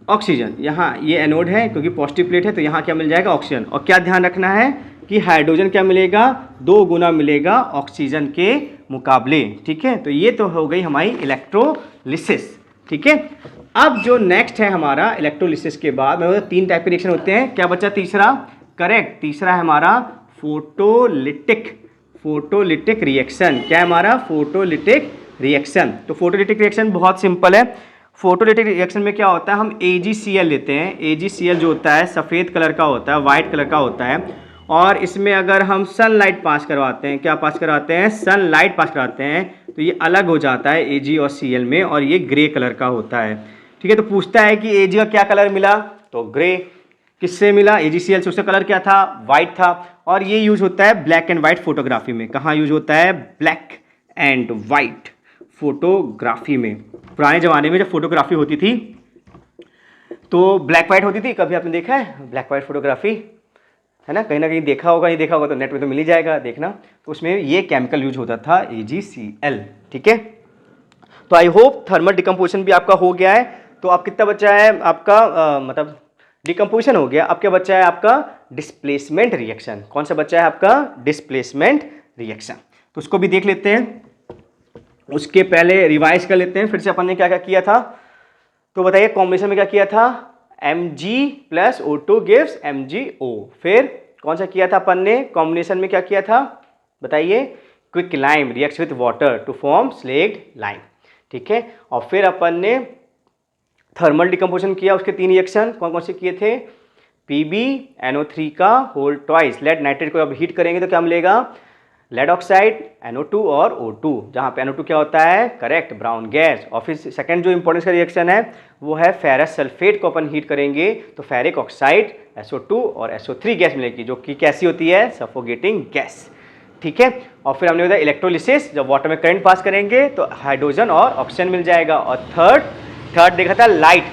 ऑक्सीजन। यहाँ ये एनोड है क्योंकि पॉजिटिव प्लेट है, तो यहाँ क्या मिल जाएगा? ऑक्सीजन। और क्या ध्यान रखना है कि हाइड्रोजन क्या मिलेगा? 2 गुना मिलेगा ऑक्सीजन के मुकाबले, ठीक है। तो ये तो हो गई हमारी इलेक्ट्रोलिसिस, ठीक है। अब जो नेक्स्ट है हमारा इलेक्ट्रोलिसिस के बाद में 3 टाइप के रिएक्शन होते हैं। क्या बचा तीसरा? करेक्ट, तीसरा है हमारा फोटोलिटिक रिएक्शन। क्या है हमारा? Photolytic reaction. तो फोटोलिटिक रिएक्शन बहुत सिंपल है। फोटोलिटिक रिएक्शन में क्या होता है? हम AgCl लेते हैं। AgCl जो होता है सफ़ेद कलर का होता है, वाइट कलर का होता है, और इसमें अगर हम सनलाइट पास करवाते हैं, क्या पास करवाते हैं? सनलाइट पास कराते हैं, तो ये अलग हो जाता है Ag और Cl में, और ये ग्रे कलर का होता है, ठीक है। तो पूछता है कि Ag का क्या कलर मिला? तो ग्रे। किससे मिला? AgCl से। उसका कलर क्या था? वाइट था। और ये यूज होता है ब्लैक एंड वाइट फोटोग्राफी में। कहाँ यूज होता है? ब्लैक एंड वाइट फोटोग्राफी में। पुराने ज़माने में जब फोटोग्राफी होती थी तो ब्लैक वाइट होती थी। कभी आपने देखा है ब्लैक वाइट फोटोग्राफी? है ना कहीं देखा होगा, नहीं देखा होगा तो नेट में तो मिल ही जाएगा, देखना। तो उसमें ये केमिकल यूज होता था, AgCl, ठीक है। तो आई होप थर्मल डिकम्पोजिशन भी आपका हो गया है। तो आप कितना बचा है आपका? मतलब डिकम्पोजिशन हो गया। अब क्या बचा है आपका? Displacement reaction. कौन सा बचा है आपका? Displacement reaction. तो उसको भी देख लेते हैं। उसके पहले रिवाइज कर लेते हैं फिर से अपन ने क्या क्या किया था। तो बताइए कॉम्बिनेशन में क्या किया था? Mg + O2 gives MgO। फिर कौन सा किया था अपन ने? कॉम्बिनेशन में क्या किया था बताइए? Quick lime reacts with water to form slaked lime, ठीक है। और फिर अपन ने थर्मल डिकम्पोजिशन किया। उसके 3 रिएक्शन कौन कौन से किए थे? PbNO3 का होल ट्वाइस। लेड नाइट्रेट को अब हीट करेंगे तो क्या मिलेगा? लेड ऑक्साइड, NO2 और O2, जहाँ पे NO2 क्या होता है? Correct, brown gas. और फिर सेकंड जो इंपॉर्टेंस का रिएक्शन है वो है फेरस सल्फेट को अपन हीट करेंगे तो फेरिक ऑक्साइड, SO2 और SO3 गैस मिलेगी, जो कि कैसी होती है? सफोकेटिंग गैस, ठीक है। और फिर हमने बताया इलेक्ट्रोलिसिस, जब वाटर में करंट पास करेंगे तो हाइड्रोजन और ऑक्सीजन मिल जाएगा। और थर्ड देखा था लाइट।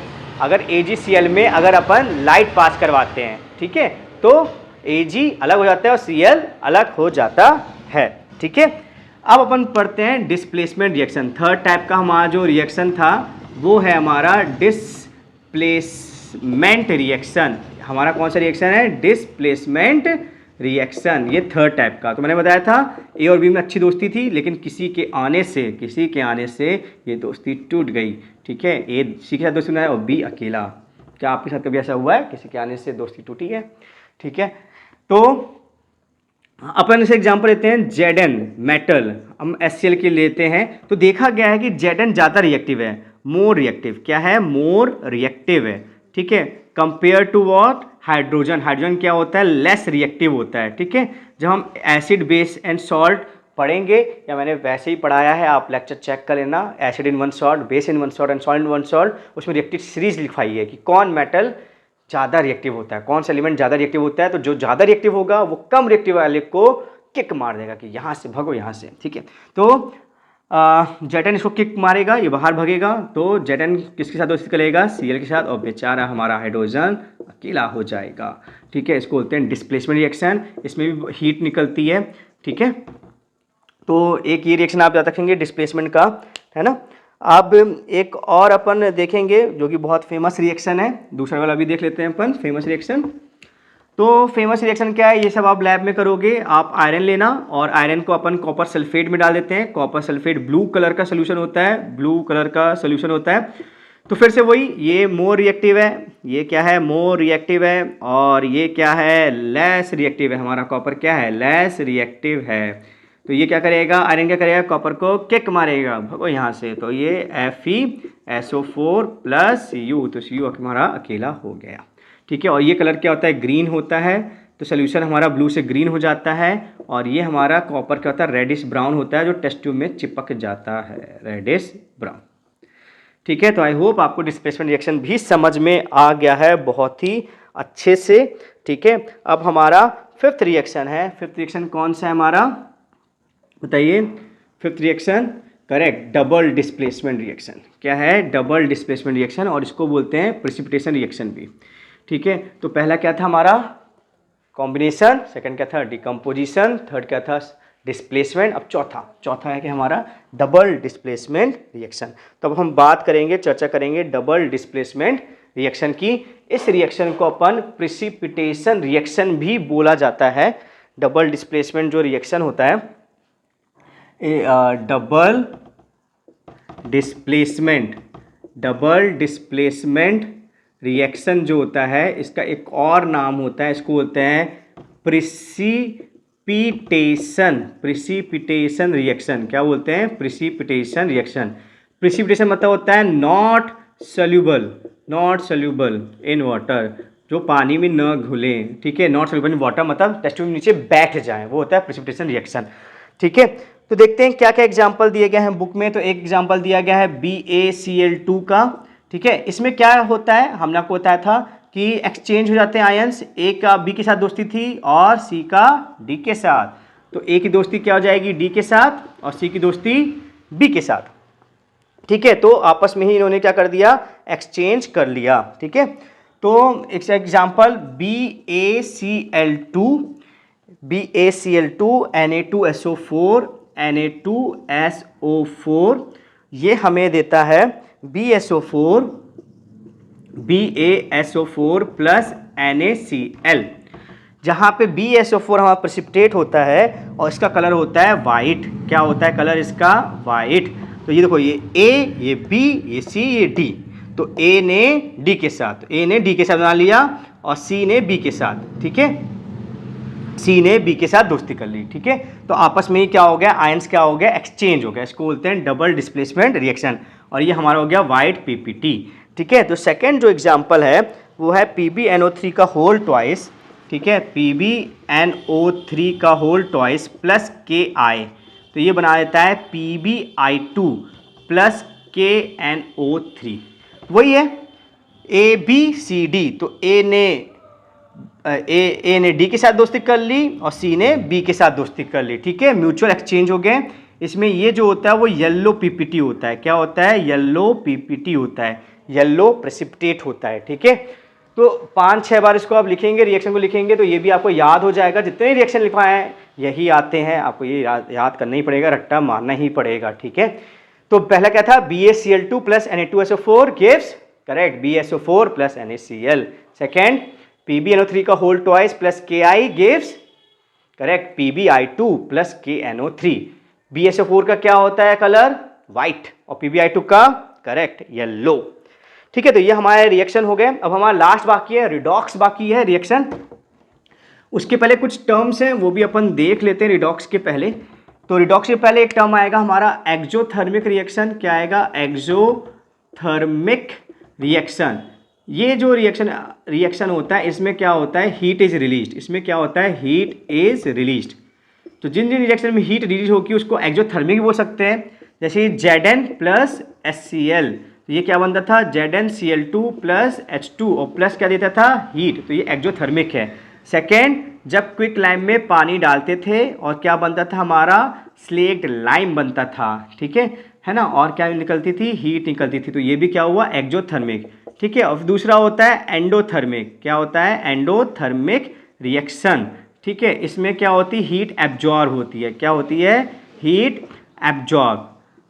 अगर AgCl में अगर अपन लाइट पास करवाते हैं, ठीक है, तो Ag अलग हो जाता है और Cl अलग हो जाता है, ठीक है। अब अपन पढ़ते हैं डिस्प्लेसमेंट रिएक्शन। थर्ड टाइप का हमारा जो रिएक्शन था वो है हमारा डिस्प्लेसमेंट रिएक्शन। हमारा कौन सा रिएक्शन है? Displacement reaction. ये थर्ड टाइप का। तो मैंने बताया था A और B में अच्छी दोस्ती थी, लेकिन किसी के आने से ये दोस्ती टूट गई, ठीक है। A C के साथ दोस्ती बनाया और B अकेला। क्या आपके साथ कभी ऐसा हुआ है किसी के आने से दोस्ती टूटी है? ठीक है। तो अपन इसे एग्जांपल लेते हैं Zn मेटल, हम HCl के लेते हैं। तो देखा गया है कि Zn ज़्यादा रिएक्टिव है, मोर रिएक्टिव। क्या है? मोर रिएक्टिव है, ठीक है, compare to what? Hydrogen, hydrogen क्या होता है, लेस रिएक्टिव होता है, ठीक है। जब हम एसिड बेस एंड सॉल्ट पढ़ेंगे, या मैंने वैसे ही पढ़ाया है, आप लेक्चर चेक कर लेना, acid in one salt, base in one salt and salt in one salt, उसमें रिएक्टिव सीरीज लिखवाई है कि कौन मेटल ज़्यादा रिएक्टिव होता है, कौन सा एलिमेंट ज़्यादा रिएक्टिव होता है। तो जो ज़्यादा रिएक्टिव होगा वो कम रिएक्टिव वाले को किक मार देगा कि यहाँ से भगो, यहाँ से, ठीक है। तो जेटन इसको किक मारेगा, ये बाहर भगेगा, तो जेटन किसके साथ दोस्ती करेगा, Cl के साथ, और बेचारा हमारा हाइड्रोजन अकेला हो जाएगा, ठीक है। इसको बोलते हैं डिस्प्लेसमेंट रिएक्शन, इसमें भी हीट निकलती है, ठीक है। तो एक ये रिएक्शन आप याद रखेंगे डिस्प्लेसमेंट का, है ना। अब एक और अपन देखेंगे जो कि बहुत फेमस रिएक्शन है, दूसरा वाला भी देख लेते हैं अपन, फेमस रिएक्शन। तो फेमस रिएक्शन क्या है, ये सब आप लैब में करोगे। आप आयरन लेना और आयरन को अपन कॉपर सल्फेट में डाल देते हैं। कॉपर सल्फेट ब्लू कलर का सोल्यूशन होता है, ब्लू कलर का सोल्यूशन होता है। तो फिर से वही, ये मोर रिएक्टिव है, ये क्या है, मोर रिएक्टिव है, और ये क्या है, लेस रिएक्टिव है। हमारा कॉपर क्या है, लेस रिएक्टिव है। तो ये क्या करेगा, आयरन क्या करेगा, कॉपर को किक मारेगा, भगो यहाँ से। तो ये FeSO4 प्लस Cu, तो Cu हमारा अकेला हो गया, ठीक है। और ये कलर क्या होता है, ग्रीन होता है। तो सोल्यूशन हमारा ब्लू से ग्रीन हो जाता है। और ये हमारा कॉपर क्या होता है, रेडिश ब्राउन होता है, जो टेस्ट ट्यूब में चिपक जाता है, रेडिश ब्राउन, ठीक है। तो आई होप आपको डिस्प्लेसमेंट रिएक्शन भी समझ में आ गया है बहुत ही अच्छे से, ठीक है। अब हमारा फिफ्थ रिएक्शन है। फिफ्थ रिएक्शन कौन सा है हमारा, बताइए। Fifth reaction, correct, double displacement reaction. क्या है, डबल डिस्प्लेसमेंट रिएक्शन, और इसको बोलते हैं प्रेसिपिटेशन रिएक्शन भी, ठीक है। तो पहला क्या था हमारा, कॉम्बिनेशन, सेकंड क्या था, डिकम्पोजिशन, थर्ड क्या था, डिस्प्लेसमेंट। अब चौथा है कि हमारा डबल डिस्प्लेसमेंट रिएक्शन। तो अब हम बात करेंगे, चर्चा करेंगे डबल डिस्प्लेसमेंट रिएक्शन की। इस रिएक्शन को अपन प्रेसिपिटेशन रिएक्शन भी बोला जाता है। डबल डिस्प्लेसमेंट जो रिएक्शन होता है, डबल डिस्प्लेसमेंट रिएक्शन जो होता है, इसका एक और नाम होता है, इसको बोलते हैं प्रेसिपिटेशन रिएक्शन। क्या बोलते हैं, प्रेसिपिटेशन रिएक्शन। प्रेसिपिटेशन मतलब होता है नॉट सोल्यूबल इन वाटर, जो पानी में न घुले, ठीक है। नॉट सोल्यूबल इन वाटर मतलब टेस्ट ट्यूब में नीचे बैठ जाए, वो होता है प्रेसिपिटेशन रिएक्शन, ठीक है। तो देखते हैं क्या क्या एग्जाम्पल दिए गए हैं बुक में। तो एक एग्जाम्पल दिया गया है BaCl2 का, ठीक है। इसमें क्या होता है, हमने आपको बताया था कि एक्सचेंज हो जाते हैं आयंस, ए का बी के साथ दोस्ती थी और सी का डी के साथ। तो ए की दोस्ती क्या हो जाएगी, डी के साथ, और सी की दोस्ती बी के साथ, ठीक है। तो आपस में ही इन्होंने क्या कर दिया, एक्सचेंज कर लिया, ठीक है। तो एक एग्जाम्पल BaCl2 Na2SO4 Na2SO4, ये हमें देता है BaSO4 प्लस NaCl, जहाँ पे BaSO4 हमारा प्रेसिपिटेट होता है और इसका कलर होता है वाइट। क्या होता है कलर इसका, वाइट। तो ये देखो, ये A, ये B, ये C, ये D। तो A ने D के साथ, A ने D के साथ बना लिया और C ने B के साथ, ठीक है। C ने B के साथ दोस्ती कर ली, ठीक है। तो आपस में ही क्या हो गया, आयंस क्या हो गया, एक्सचेंज हो गया। इसको बोलते हैं डबल डिस्प्लेसमेंट रिएक्शन। और ये हमारा हो गया वाइट PPT, ठीक है। तो सेकंड जो एग्जांपल है वो है PbNO3 का होल ट्वाइस, ठीक है। PbNO3 का होल ट्वाइस प्लस Ki, तो ये बना देता है PbI2 प्लस KNO3। वही है ABCD। तो A ने D के साथ दोस्ती कर ली और C ने B के साथ दोस्ती कर ली, ठीक है। म्यूचुअल एक्सचेंज हो गए। इसमें ये जो होता है वो येलो PPT होता है। क्या होता है, येलो PPT होता है, येलो प्रेसिपिटेट होता है, ठीक है। तो 5-6 बार इसको आप लिखेंगे, रिएक्शन को लिखेंगे, तो ये भी आपको याद हो जाएगा। जितने रिएक्शन लिखवाए हैं यही आते हैं, आपको ये याद करना ही पड़ेगा, रट्टा मारना ही पड़ेगा, ठीक है। तो पहला क्या था, BaCl2 plus Na2SO4 gives, correct, BaSO4 plus NaCl। Second, PbNO3 का whole twice plus Ki gives, correct, PbI2 plus KNO3। BaSO4 का क्या होता है कलर, वाइट, और PbI2 का, करेक्ट, येलो, ठीक है। तो ये हमारे रिएक्शन हो गए। अब हमारा लास्ट बाकी है, रिडॉक्स बाकी है रिएक्शन। उसके पहले कुछ टर्म्स हैं, वो भी अपन देख लेते हैं रिडॉक्स के पहले। तो रिडॉक्स के पहले एक टर्म आएगा हमारा एक्सोथर्मिक रिएक्शन। क्या आएगा, एक्सोथर्मिक रिएक्शन। ये जो रिएक्शन होता है इसमें क्या होता है, हीट इज रिलीज्ड, इसमें क्या होता है, हीट इज रिलीज्ड। तो जिन जिन रिएक्शन में हीट रिलीज होगी उसको एक्जोथर्मिक बोल सकते हैं। जैसे Zn प्लस HCl, तो ये क्या बनता था, ZnCl2 प्लस H2 और प्लस क्या देता था, हीट, तो ये एक्जोथर्मिक है। सेकेंड, जब क्विक लाइम में पानी डालते थे और क्या बनता था हमारा, स्लेक्ड लाइम बनता था, ठीक है ना, और क्या निकलती थी, हीट निकलती थी, तो ये भी क्या हुआ, एक्जोथर्मिक, ठीक है। और दूसरा होता है एंडोथर्मिक, क्या होता है, एंडोथर्मिक रिएक्शन, ठीक है। इसमें क्या होती है, हीट एब्जॉर्ब होती है, क्या होती है, हीट एब्जॉर्ब।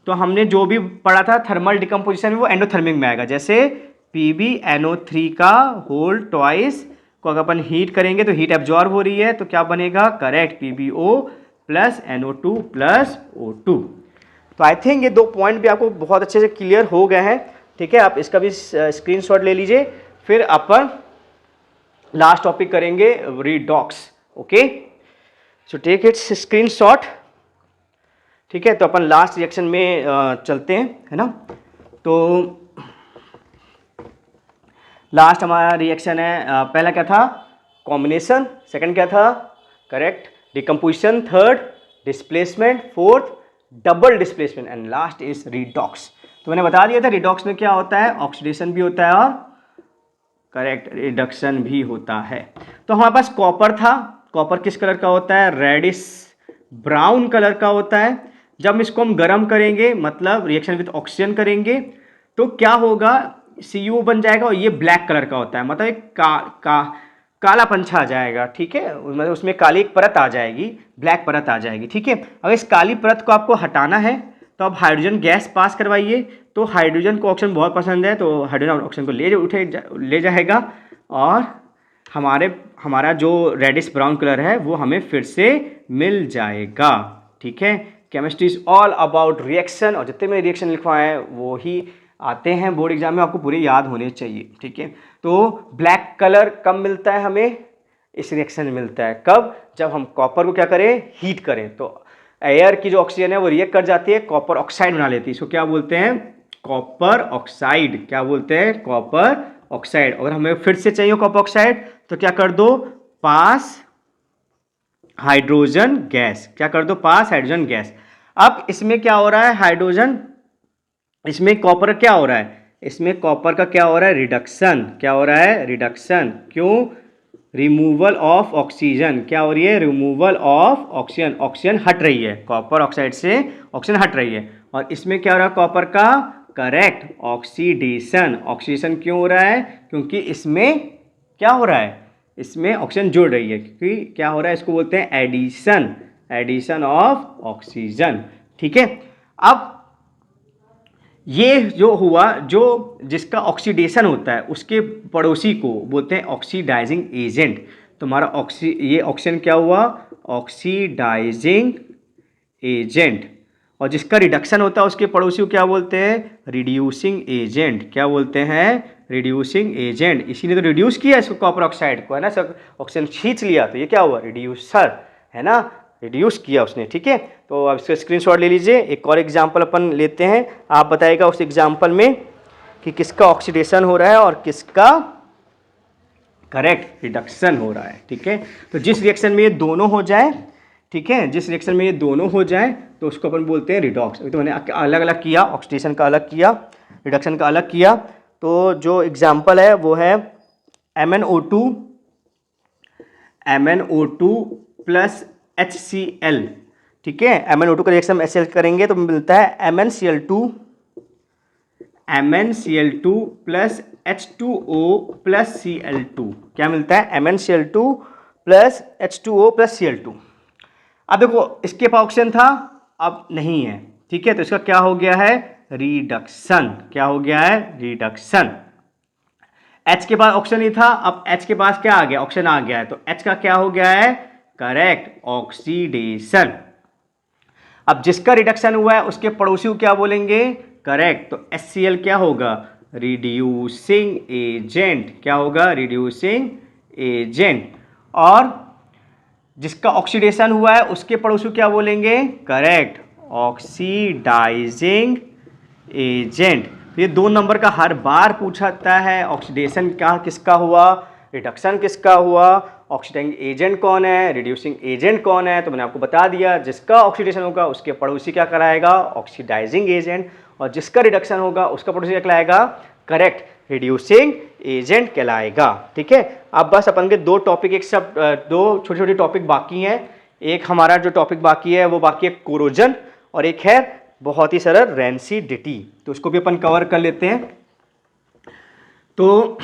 तो हमने जो भी पढ़ा था थर्मल डिकम्पोजिशन में वो एंडोथर्मिक में आएगा। जैसे PbNO3 का होल ट्वाइस को अगर अपन हीट करेंगे तो हीट एब्जॉर्ब हो रही है, तो क्या बनेगा, correct, PbO plus NO2 plus O2। तो आई थिंक ये 2 पॉइंट भी आपको बहुत अच्छे से क्लियर हो गए हैं, ठीक है। आप इसका भी स्क्रीनशॉट ले लीजिए। फिर अपन लास्ट टॉपिक करेंगे redox, okay, so take its screenshot, ठीक है। तो अपन लास्ट रिएक्शन में चलते हैं, है ना। तो लास्ट हमारा रिएक्शन है, पहला क्या था, कॉम्बिनेशन, सेकंड क्या था, correct, decomposition, third displacement, fourth double displacement and last is redox. तो मैंने बता दिया था रिडॉक्स में क्या होता है, ऑक्सीडेशन भी होता है और करेक्ट रिडक्शन भी होता है। तो हमारे पास कॉपर था, कॉपर किस कलर का होता है, रेडिश ब्राउन कलर का होता है। जब इसको हम गर्म करेंगे, मतलब रिएक्शन विद ऑक्सीजन करेंगे, तो क्या होगा, Cu बन जाएगा और ये ब्लैक कलर का होता है, मतलब एक काला पंछा आ जाएगा, ठीक है, मतलब उसमें काली एक परत आ जाएगी, ब्लैक परत आ जाएगी, ठीक है। अगर इस काली परत को आपको हटाना है तो आप हाइड्रोजन गैस पास करवाइए, तो हाइड्रोजन को ऑक्सीजन बहुत पसंद है, तो हाइड्रोजन ऑक्सीजन को ले जाएगा और हमारा जो रेडिश ब्राउन कलर है वो हमें फिर से मिल जाएगा, ठीक है। Chemistry is all about reaction, और जितने मैंने रिएक्शन लिखवाए हैं वो ही आते हैं बोर्ड एग्जाम में, आपको पूरे याद होने चाहिए, ठीक है। तो ब्लैक कलर कब मिलता है हमें, इस रिएक्शन में मिलता है, कब, जब हम कॉपर को क्या करें, हीट करें, तो एयर की जो ऑक्सीजन है वो रिएक्ट कर जाती है, कॉपर ऑक्साइड बना लेती है, इसको क्या बोलते हैं, कॉपर ऑक्साइड, क्या बोलते हैं, कॉपर ऑक्साइड। अगर हमें फिर से चाहिए कॉपर ऑक्साइड तो क्या कर दो, पास हाइड्रोजन गैस, क्या कर दो, पास हाइड्रोजन गैस। अब इसमें क्या हो रहा है, हाइड्रोजन, इसमें कॉपर क्या हो रहा है, इसमें कॉपर का क्या हो रहा है, रिडक्शन, क्या हो रहा है, रिडक्शन, क्यों, रिमूवल ऑफ ऑक्सीजन, क्या हो रही है, रिमूवल ऑफ ऑक्सीजन, ऑक्सीजन हट रही है, कॉपर ऑक्साइड से ऑक्सीजन हट रही है। और इसमें क्या हो रहा है, कॉपर का, करेक्ट, ऑक्सीडेशन, ऑक्सीडेशन क्यों हो रहा है, क्योंकि इसमें क्या हो रहा है, इसमें ऑक्सीजन जुड़ रही है, क्योंकि क्या हो रहा है, इसको बोलते हैं एडिशन, एडिशन ऑफ ऑक्सीजन, ठीक है। अब ये जो हुआ, जो जिसका ऑक्सीडेशन होता है उसके पड़ोसी को बोलते हैं ऑक्सीडाइजिंग एजेंट। तो हमारा ये ऑक्सीजन क्या हुआ, ऑक्सीडाइजिंग एजेंट, और जिसका रिडक्शन होता है उसके पड़ोसी को क्या बोलते हैं, रिड्यूसिंग एजेंट, क्या बोलते हैं, रिड्यूसिंग एजेंट। इसी ने तो रिड्यूस किया इसको, कॉपर ऑक्साइड को, है ना, सब ऑक्सीजन खींच लिया, तो ये क्या हुआ, रिड्यूसर, है ना, रिड्यूस किया उसने, ठीक है। तो अब इसका स्क्रीनशॉट ले लीजिए। एक और एग्जांपल अपन लेते हैं, आप बताइएगा उस एग्जांपल में कि किसका ऑक्सीडेशन हो रहा है और किसका करेक्ट रिडक्शन हो रहा है, ठीक है। तो जिस रिएक्शन में ये दोनों हो जाए, ठीक है, जिस रिएक्शन में ये दोनों हो जाए तो उसको अपन बोलते हैं रिडॉक्स। अभी तो मैंने अलग अलग किया, ऑक्सीडेशन का अलग किया, रिडक्शन का अलग किया। तो जो एग्जांपल है वो है MnO2 प्लस HCl, ठीक है। MnO2 का रिएक्शन HCl करेंगे तो मिलता है MnCl2 plus H2O plus Cl2, क्या मिलता है, MnCl2 plus H2O plus Cl2। अब देखो इसके पास ऑक्सीजन था, अब नहीं है, ठीक है, तो इसका क्या हो गया है, रिडक्शन, क्या हो गया है, रिडक्शन। H के पास ऑक्सीजन नहीं था, अब H के पास क्या आ गया, ऑक्सीजन आ गया है, तो H का क्या हो गया है, करेक्ट, ऑक्सीडेशन। अब जिसका रिडक्शन हुआ है उसके पड़ोसी को क्या बोलेंगे, करेक्ट, तो HCl क्या होगा, रिड्यूसिंग एजेंट, क्या होगा, रिड्यूसिंग एजेंट। और जिसका ऑक्सीडेशन हुआ है उसके पड़ोसी को क्या बोलेंगे, करेक्ट, ऑक्सीडाइजिंग एजेंट। तो ये 2 नंबर का हर बार पूछाता है। ऑक्सीडेशन क्या किसका हुआ, रिडक्शन किसका हुआ, ऑक्सीडाइजिंग एजेंट कौन है, रिड्यूसिंग एजेंट कौन है। तो मैंने आपको बता दिया, जिसका ऑक्सीडेशन होगा उसके पड़ोसी क्या कराएगा, ऑक्सीडाइजिंग एजेंट, और जिसका रिडक्शन होगा उसका पड़ोसी क्या कहलाएगा, करेक्ट, रिड्यूसिंग एजेंट कहलाएगा। ठीक है, अब बस अपन के 2 टॉपिक, एक सब 2 छोटे छोटे टॉपिक बाकी हैं। एक हमारा जो टॉपिक बाकी है वो बाकी है कोरोजन, और एक है बहुत ही सरल रेंसिडिटी। तो उसको भी अपन कवर कर लेते हैं। तो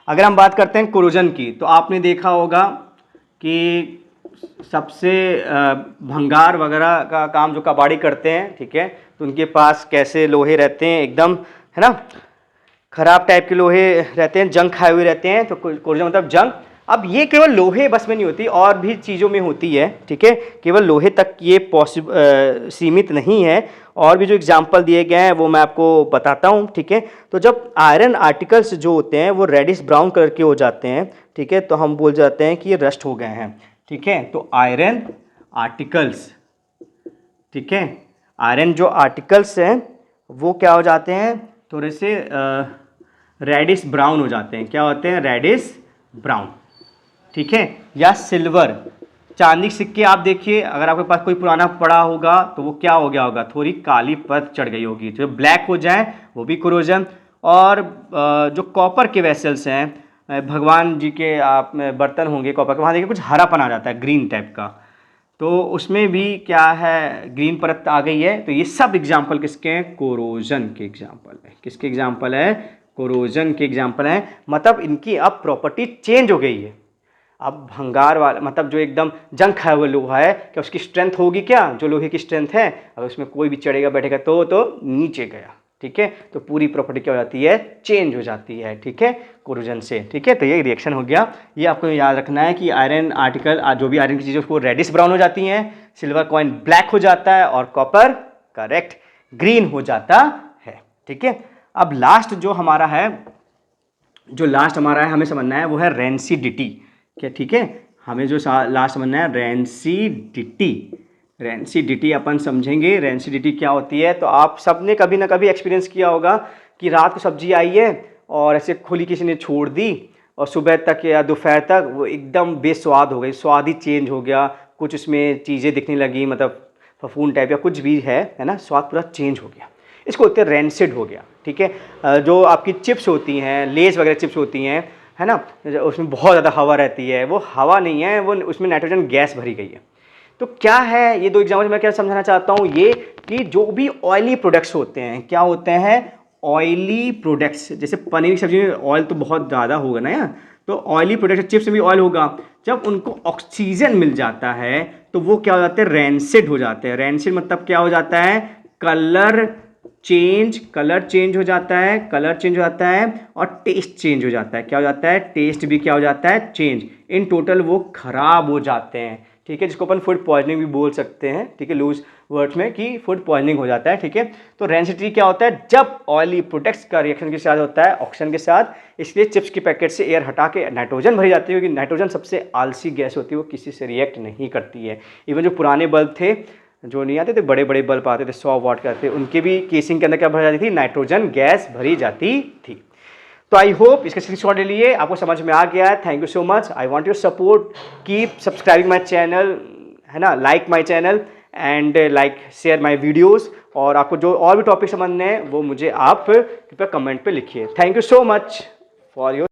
अगर हम बात करते हैं कोरोजन की, तो आपने देखा होगा कि सबसे भंगार वगैरह का काम जो कबाड़ी करते हैं, ठीक है, तो उनके पास कैसे लोहे रहते हैं, एकदम, है ना, खराब टाइप के लोहे रहते हैं, जंग खाए हुए रहते हैं। तो कोरोजन मतलब जंग। अब ये केवल लोहे बस में नहीं होती, और भी चीज़ों में होती है। ठीक है, केवल लोहे तक ये सीमित नहीं है, और भी जो एग्जाम्पल दिए गए हैं वो मैं आपको बताता हूँ। ठीक है, तो जब आयरन आर्टिकल्स जो होते हैं वो रेडिश ब्राउन कलर के हो जाते हैं, ठीक है, तो हम बोल जाते हैं कि ये रस्ट हो गए हैं। ठीक है, तो आयरन आर्टिकल्स, ठीक है, आयरन जो आर्टिकल्स हैं वो क्या हो जाते हैं, थोड़े से रेडिश ब्राउन हो जाते हैं। क्या होते हैं, रेडिश ब्राउन। ठीक है, या सिल्वर, चांदी के सिक्के आप देखिए, अगर आपके पास कोई पुराना पड़ा होगा तो वो क्या हो गया होगा, थोड़ी काली परत चढ़ गई होगी, तो ब्लैक हो जाए वो भी कोरोजन। और जो कॉपर के वेसल्स हैं, भगवान जी के आप बर्तन होंगे कॉपर के, वहाँ देखिए कुछ हरापन आ जाता है, ग्रीन टाइप का, तो उसमें भी क्या है, ग्रीन परत आ गई है। तो ये सब एग्जाम्पल किसके हैं, कोरोजन के एग्जाम्पल है। किसके एग्जाम्पल है, कोरोजन के एग्जाम्पल हैं। मतलब इनकी अब प्रॉपर्टी चेंज हो गई है। अब भंगार वाला मतलब जो एकदम जंग खाया हुआ लोहा है, क्या उसकी स्ट्रेंथ होगी, क्या जो लोहे की स्ट्रेंथ है, अगर उसमें कोई भी चढ़ेगा बैठेगा तो नीचे गया। ठीक है, तो पूरी प्रॉपर्टी क्या हो जाती है, चेंज हो जाती है। ठीक है, कोरोजन से। ठीक है, तो ये रिएक्शन हो गया। ये आपको याद रखना है कि आयरन आर्टिकल, जो भी आयरन की चीज़ें उसको रेडिश ब्राउन हो जाती हैं, सिल्वर कॉइन ब्लैक हो जाता है, और कॉपर करेक्ट ग्रीन हो जाता है। ठीक है, अब लास्ट जो हमारा है, हमें समझना है वो है रेंसिडिटी। क्या, ठीक है, हमें जो लास्ट समझना है रेंसिडिटी। रेंसिडिटी अपन समझेंगे, रेंसिडिटी क्या होती है। तो आप सब ने कभी ना कभी एक्सपीरियंस किया होगा कि रात को सब्जी आई है और ऐसे खुली किसी ने छोड़ दी, और सुबह तक या दोपहर तक वो एकदम बेस्वाद हो गई, स्वाद ही चेंज हो गया, कुछ उसमें चीज़ें दिखने लगी, मतलब फफूंद टाइप या कुछ भी है ना, स्वाद पूरा चेंज हो गया। इसको बोलते हैं रेंसिड हो गया। ठीक है, जो आपकी चिप्स होती हैं, लेस वगैरह चिप्स होती हैं, है ना, उसमें बहुत ज़्यादा हवा रहती है, वो हवा नहीं है, वो उसमें नाइट्रोजन गैस भरी गई है। तो क्या है, ये 2 एग्जाम्पल मैं क्या समझाना चाहता हूँ, ये कि जो भी ऑयली प्रोडक्ट्स होते हैं, क्या होते हैं, ऑयली प्रोडक्ट्स, जैसे पनीर की सब्जी में ऑयल तो बहुत ज़्यादा होगा ना यार, तो ऑयली प्रोडक्ट्स, चिप्स में भी ऑयल होगा, जब उनको ऑक्सीजन मिल जाता है तो वो क्या हो जाते हैं, रेंसिड हो जाते हैं। रेंसिड मतलब क्या हो जाता है, कलर चेंज हो जाता है, कलर चेंज हो जाता है, और टेस्ट चेंज हो जाता है। क्या हो जाता है, टेस्ट भी क्या हो जाता है, चेंज। इन टोटल वो खराब हो जाते हैं। ठीक है, जिसको अपन फूड पॉइजनिंग भी बोल सकते हैं। ठीक है, लूज वर्ड्स में कि फूड पॉइजनिंग हो जाता है। ठीक है, तो रेंसिडिटी क्या होता है, जब ऑयली प्रोडक्ट्स का रिएक्शन के साथ होता है ऑक्सीजन के साथ, इसलिए चिप्स के पैकेट से एयर हटा के नाइट्रोजन भरी जाती है, क्योंकि नाइट्रोजन सबसे आलसी गैस होती है, वो किसी से रिएक्ट नहीं करती है। इवन जो पुराने बल्ब थे, जो नहीं आते थे, बड़े बड़े बल्ब आते थे 100 वाट के आते थे, उनके भी केसिंग के अंदर क्या भरी जाती थी, नाइट्रोजन गैस भरी जाती थी। तो आई होप इसका स्क्रीनशॉट ले लिए, आपको समझ में आ गया है। Thank you so much, I want your support, keep subscribing my channel, है ना, like my channel and like share my videos. और आपको जो और भी टॉपिक समझने हैं वो मुझे आप कृपया कमेंट पे लिखिए। Thank you so much for your